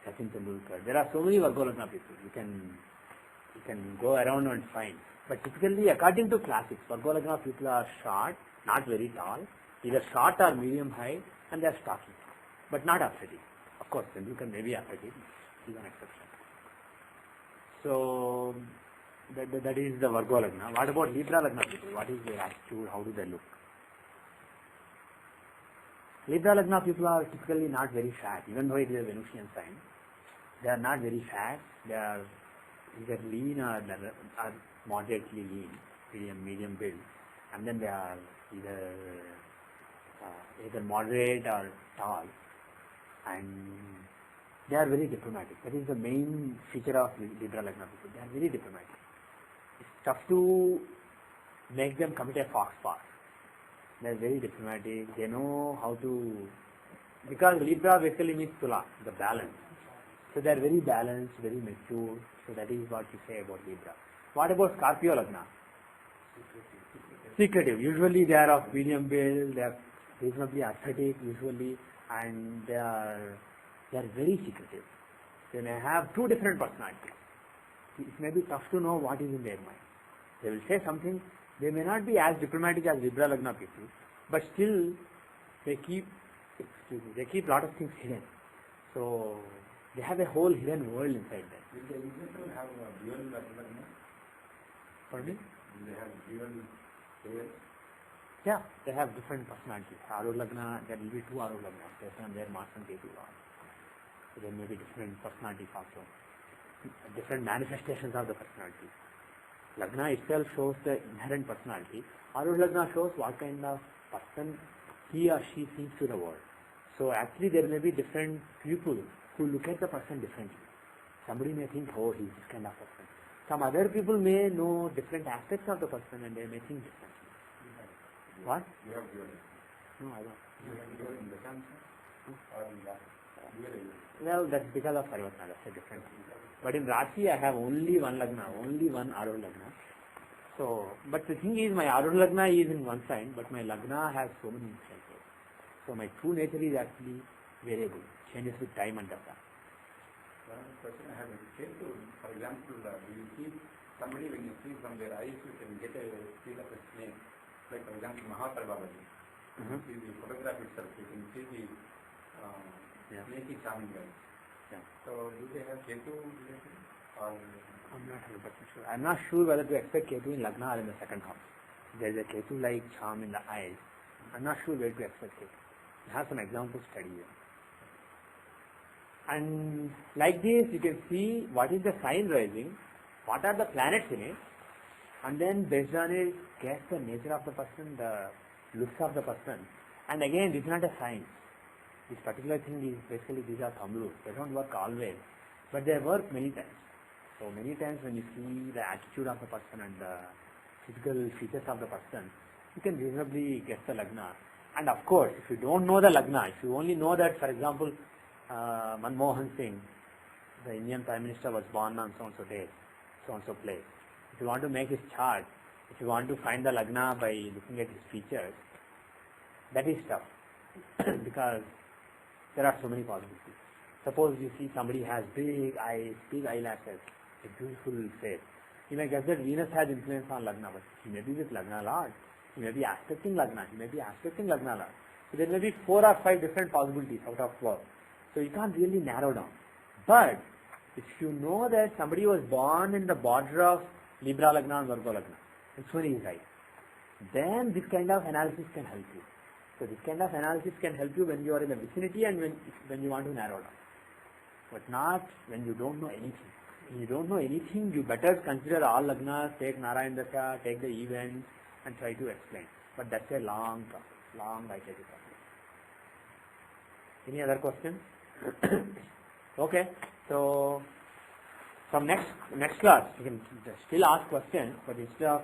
Sachin Tendulkar. There are so many Virgo Lagna people. You can go around and find. But typically, according to classics, Virgo Lagna people are short, not very tall, either short or medium height, and they are stocky, but not athletic. Of course, Tendulkar may be athletic, is an exception. So that is the Virgo Lagna. What about Libra Lagna people? What is their attitude? How do they look? Libra Lagna people are typically not very fat, even though it is a Venusian sign. They are not very fat. They are either lean or moderately lean, medium build, and then they are either moderate or tall, and they are very diplomatic. That is the main feature of Libra Lagna people. They are very diplomatic. It's tough to make them commit a fox pass. They are very diplomatic. They know how to, because Libra basically means Tula, the balance. So they are very balanced, very mature. So that is what you say about Libra. What about Scorpio Lagna? Secretive. Usually they are of medium build, they are reasonably athletic usually, and they are very secretive. They may have 2 different personalities. It may be tough to know what is in their mind. They will say something. They may not be as diplomatic as Libra Lagna people, but still they keep They keep lot of things hidden. So they have a whole hidden world inside them. Will they usually have a dual lagna? Pardon me? Will they have dual pairs? Yeah, they have different personalities. Arudha Lagna, there will be two Arudha Lagnas, based on their Mars and Ketu are. So there may be different personalities also. Different manifestations of the personality. Lagna itself shows the inherent personality. Arudha Lagna shows what kind of person he or she seems to the world. So actually there may be different people who look at the person differently. Somebody may think, oh, he's this kind of person. Some other people may know different aspects of the person and they may think differently. What? You have dual. No, I don't. You have dual in the Cancer or in the dual. Well, that's because of Parivartana, that's a different thing. But in Rashi, I have only one Lagna, only one Arudha Lagna. So, but the thing is, my Arudha Lagna is in one side, but my Lagna has so many insights. So my true nature is actually variable, changes with time and data. One question I have is, Ketu, for example, you see somebody when you see from their eyes, you can get a feel of a snake. Like for example, Mahatma Babaji. You see the photograph itself, you can see the snaky charming eyes. Yeah. So do they have Ketu related? Or I'm not 100% sure. I'm not sure whether to expect Ketu in Lagna or in the second house. There's a Ketu-like charm in the eyes. I'm not sure where to expect it. I have some examples study here. And like this, you can see what is the sign rising, what are the planets in it, and then based on it, guess the nature of the person, the looks of the person. And again, this is not a science. This particular thing is basically these are thumb rules. They don't work always, but they work many times. So many times when you see the attitude of the person and the physical features of the person, you can reasonably guess the Lagna. And of course, if you don't know the Lagna, if you only know that, for example, Manmohan Singh, the Indian Prime Minister, was born on so-and-so day, so-and-so place. If you want to make his chart, if you want to find the Lagna by looking at his features, that is tough because there are so many possibilities. Suppose you see somebody has big eyes, big eyelashes, a beautiful face. You may guess that Venus has influence on Lagna, but he may be with Lagna Lord. He may be aspecting Lagna. He may be aspecting Lagna Lord. So there may be 4 or 5 different possibilities out of 12. So you can't really narrow down. But if you know that somebody was born in the border of Libra Lagna and Virgo Lagna, which one is right, then this kind of analysis can help you. So this kind of analysis can help you when you are in the vicinity and when you want to narrow down. But not when you don't know anything. When you don't know anything, you better consider all Lagnas, take Narayan Dasha, take the events and try to explain. But that's a long process, long iterative process. Any other questions? Okay, so from next class, you can still ask questions, but instead of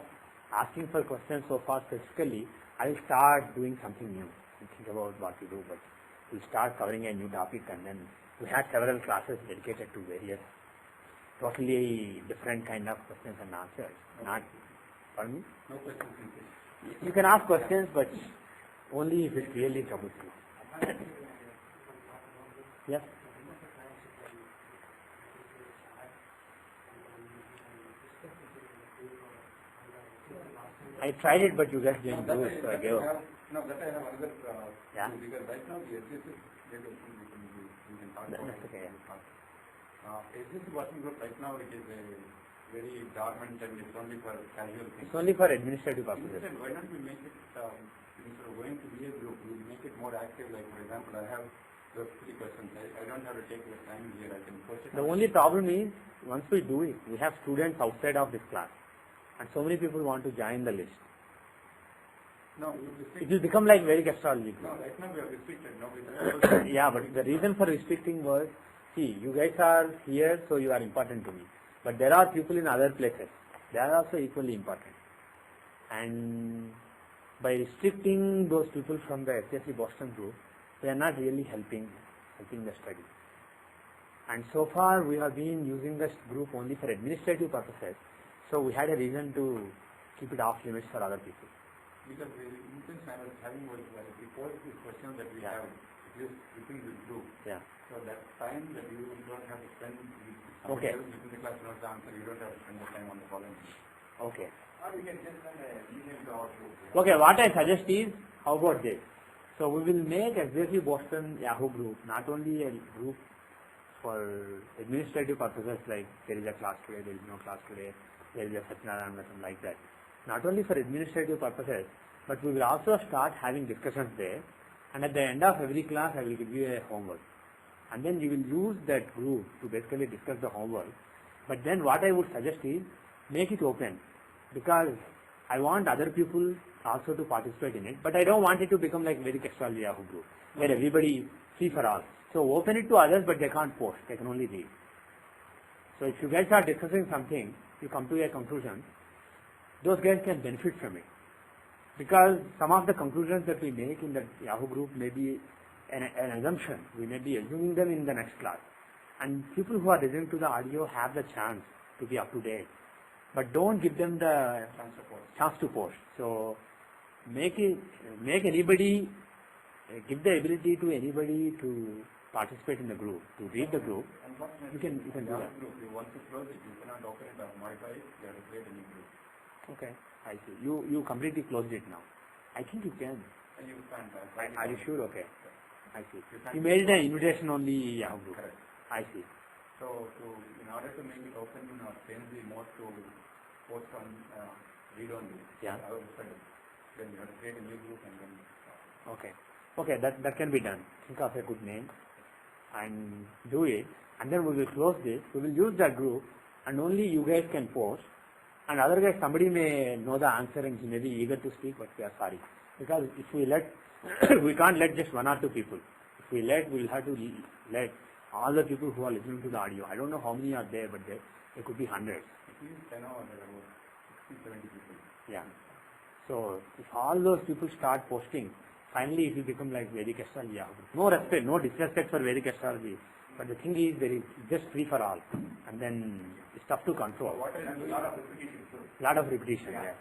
asking for questions so far specifically, I will start doing something new and think about what to do, but we'll start covering a new topic, and then we had several classes dedicated to various totally different kind of questions and answers. Not, pardon me? no questions in this. You can ask questions, but only if it's really troublesome. Yes? I tried it, but you guys didn't do it, so I gave up. No, that I have another, Yeah? because right now the SGS is, maybe we can talk about That's okay, it. SGS working group right now, it is a very dormant and it's only for casual things. It's only for administrative purposes. Instead, why not we make it, instead of going to be a group, we make it more active, like for example, I have those 3 questions, I don't have to take the time here, I can post it. The only problem is, once we do it, we have students outside of this class, and so many people want to join the list. No, It will become like Vedic astrology. no, right now we are restricted, no, we Yeah, but the reason for restricting was, see, you guys are here, so you are important to me. But there are people in other places. They are also equally important. And by restricting those people from the SSC Boston group, they are not really helping the study. And so far, we have been using this group only for administrative purposes. So we had a reason to keep it off limits for other people. Because the intention I was having was that we pose this question that we Yeah. have, just within this group. Yeah. So that time that you don't have to spend with Okay. somebody else within the class knows the answer, you don't have to spend the time on the following. Okay. Or we can just send an email to our group. Okay, what I suggest is, how about this? So we will make SJP Boston Yahoo group, not only a group for administrative purposes like there is a class today, there is no class today, there is a Satyanarayana or something like that. Not only for administrative purposes, but we will also start having discussions there, and at the end of every class I will give you a homework. And then you will use that group to basically discuss the homework. But then what I would suggest is, make it open, because I want other people also to participate in it, but I don't want it to become like Vedic Astrology Yahoo group, where everybody free for all. So open it to others, but they can't post, they can only read. So if you guys are discussing something, you come to a conclusion, those guys can benefit from it. Because some of the conclusions that we make in the Yahoo group may be an assumption. We may be assuming them in the next class. And people who are listening to the audio have the chance to be up to date. But don't give them the chance to post. So make anybody, give the ability to anybody to participate in the group, to read the group. You can do that. Group, you want to close it, you cannot open it or modify it, you have to create a new group. Okay, I see. You completely closed it now. I think you can. And you can. Are you sure? Okay. I see. You made an invitation only Yahoo group. Correct. I see. So in order to make it open or change the mode to post on read only, Yeah. then you have to create a new group and then. Okay. Okay, that can be done. Think of a good name and do it, and then we will close this. We will use that group, and only you guys can post. And other guys, somebody may know the answer and he may be eager to speak, but we are sorry. Because if we let, we can't let just one or two people. If we let, we will have to let all the people who are listening to the audio. I don't know how many are there, but there could be hundreds. At least 10 or there are about 60, 70 people. Yeah. So if all those people start posting, finally it will become like Vedic Astrology Yahoo. No respect, no disrespect for Vedic Astrology. But the thing is, there is just free for all. And then it's tough to control. What I do, a lot of repetition. Lot of repetition, yeah.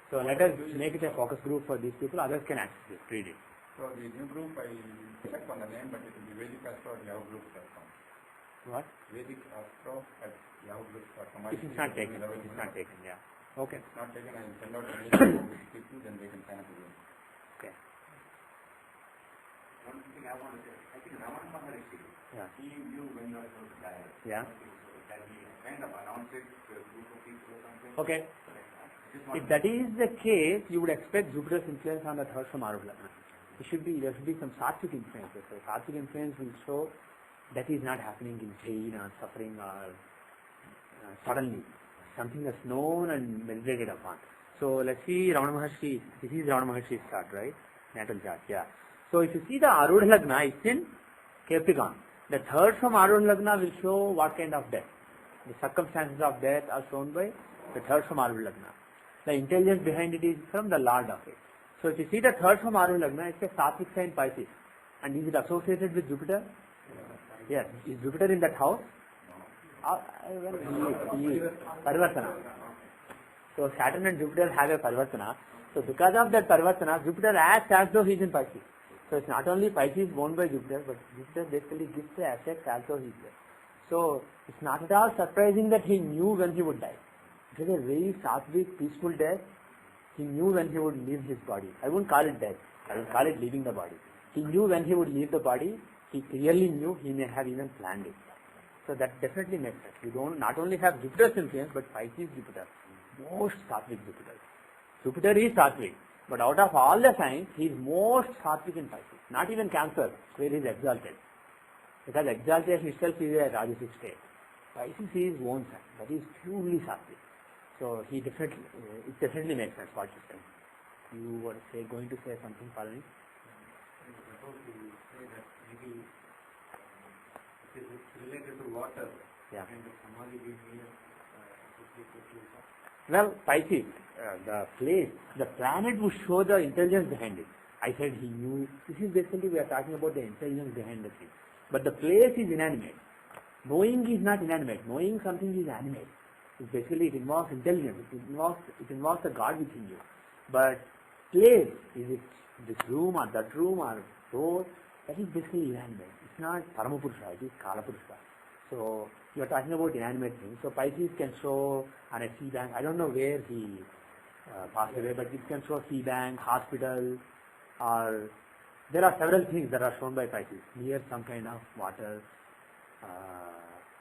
So let us make it a focus group for these people. Others can access it, read it. So the new group, I checked on the name, but it will be Vedic Astro at yahoo.com. What? Vedic Astro at yahoo.com. It is not taken. It is not taken, yeah. Okay. It's not taken, I will send out an email to people, then they can sign up again. Okay. One thing I want to say, I think Ramana Maharishi, Yeah. he knew when you were going to die. Yeah. That he kind of announced it to a group of people or something. Okay. Just If that is the case, you would expect Jupiter's influence on the third from Arudha. There should be some Sattvic influence. So Sattvic influence will show that is not happening in pain or suffering or suddenly. Something that's known and meditated upon. So let's see Ramana Maharshi. This is Ramana Maharshi's chart, right? Natal chart, yeah. So if you see the Arudha Lagna, it's in Capricorn. The third from Arudha Lagna will show what kind of death. The circumstances of death are shown by the third from Arudha Lagna. The intelligence behind it is from the Lord of it. So if you see the third from Arudha Lagna, it's a Sattvic sign Pisces. And is it associated with Jupiter? Yes. Is Jupiter in that house? Parvartana. So Saturn and Jupiter have a Parvartana. So because of that Parvartana, Jupiter acts as though he is in Pisces. So it's not only Pisces owned by Jupiter, but Jupiter basically gives the assets as though he is there. So it's not at all surprising that he knew when he would die. It was a very Sattvic, peaceful death. He knew when he would leave his body. I won't call it death. I will call it leaving the body. He knew when he would leave the body. He clearly knew. He may have even planned it. So that definitely makes sense. You don't not only have Jupiter's influence, but Pisces Jupiter. Most Sattvic Jupiter. Jupiter is Sattvic. But out of all the signs, he is most Sattvic in Pisces. Not even Cancer, where he is exalted. Because exaltation itself is a Rajasic state. Pisces is his own sign. That is purely Sattvic. So he definitely, it definitely makes sense what you said. You were going to say something, Palani? I was supposed to say that maybe it's related to water. Yeah. And the Samadhi being here, associated to Well, Pisces, the planet would show the intelligence behind it. I said he knew. This is basically we are talking about the intelligence behind the thing. But the place is inanimate. Knowing is not inanimate. Knowing something is animate. It's basically, it involves intelligence. It involves the God within you. But place, is it this room or that room or door? That is basically inanimate. It's not Paramapurusha. It is Kalapurusha. So you are talking about inanimate things. So Pisces can show on a sea bank. I don't know where he passed away, but it can show sea bank, hospital, or There are several things that are shown by Pisces. Here some kind of water,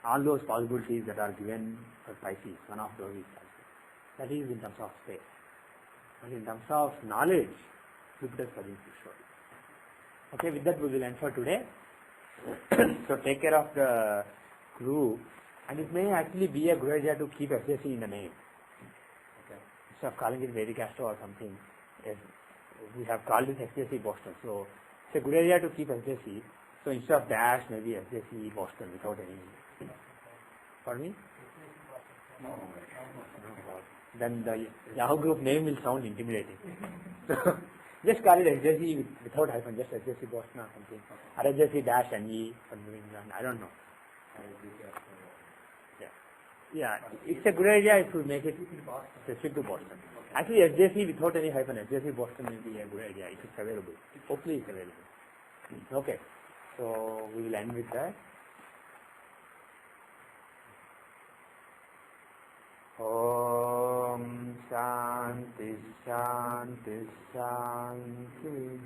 all those possibilities that are given for Pisces, one of those is Pisces. That is in terms of space. But in terms of knowledge, Jupiter's presence is shown. Okay, with that we will end for today. So take care of the group, and it may actually be a good idea to keep SJC in the name. Okay. Instead of calling it Vedic Astro or something, yes, we have called it SJC Boston. So it's a good idea to keep SJC. So instead of dash, maybe SJC Boston without any. Pardon me? No. Then the Yahoo group name will sound intimidating. Just call it SJC without hyphen, just SJC Boston or something. Or SJC dash NE for New England. I don't know. Yeah, it's a good idea if we make it specific to Boston. Actually, SJC without any hyphen, SJC Boston will be a good idea if it's available. Hopefully it's available. Okay, so we will end with that. Om Shanti Shanti Shanti.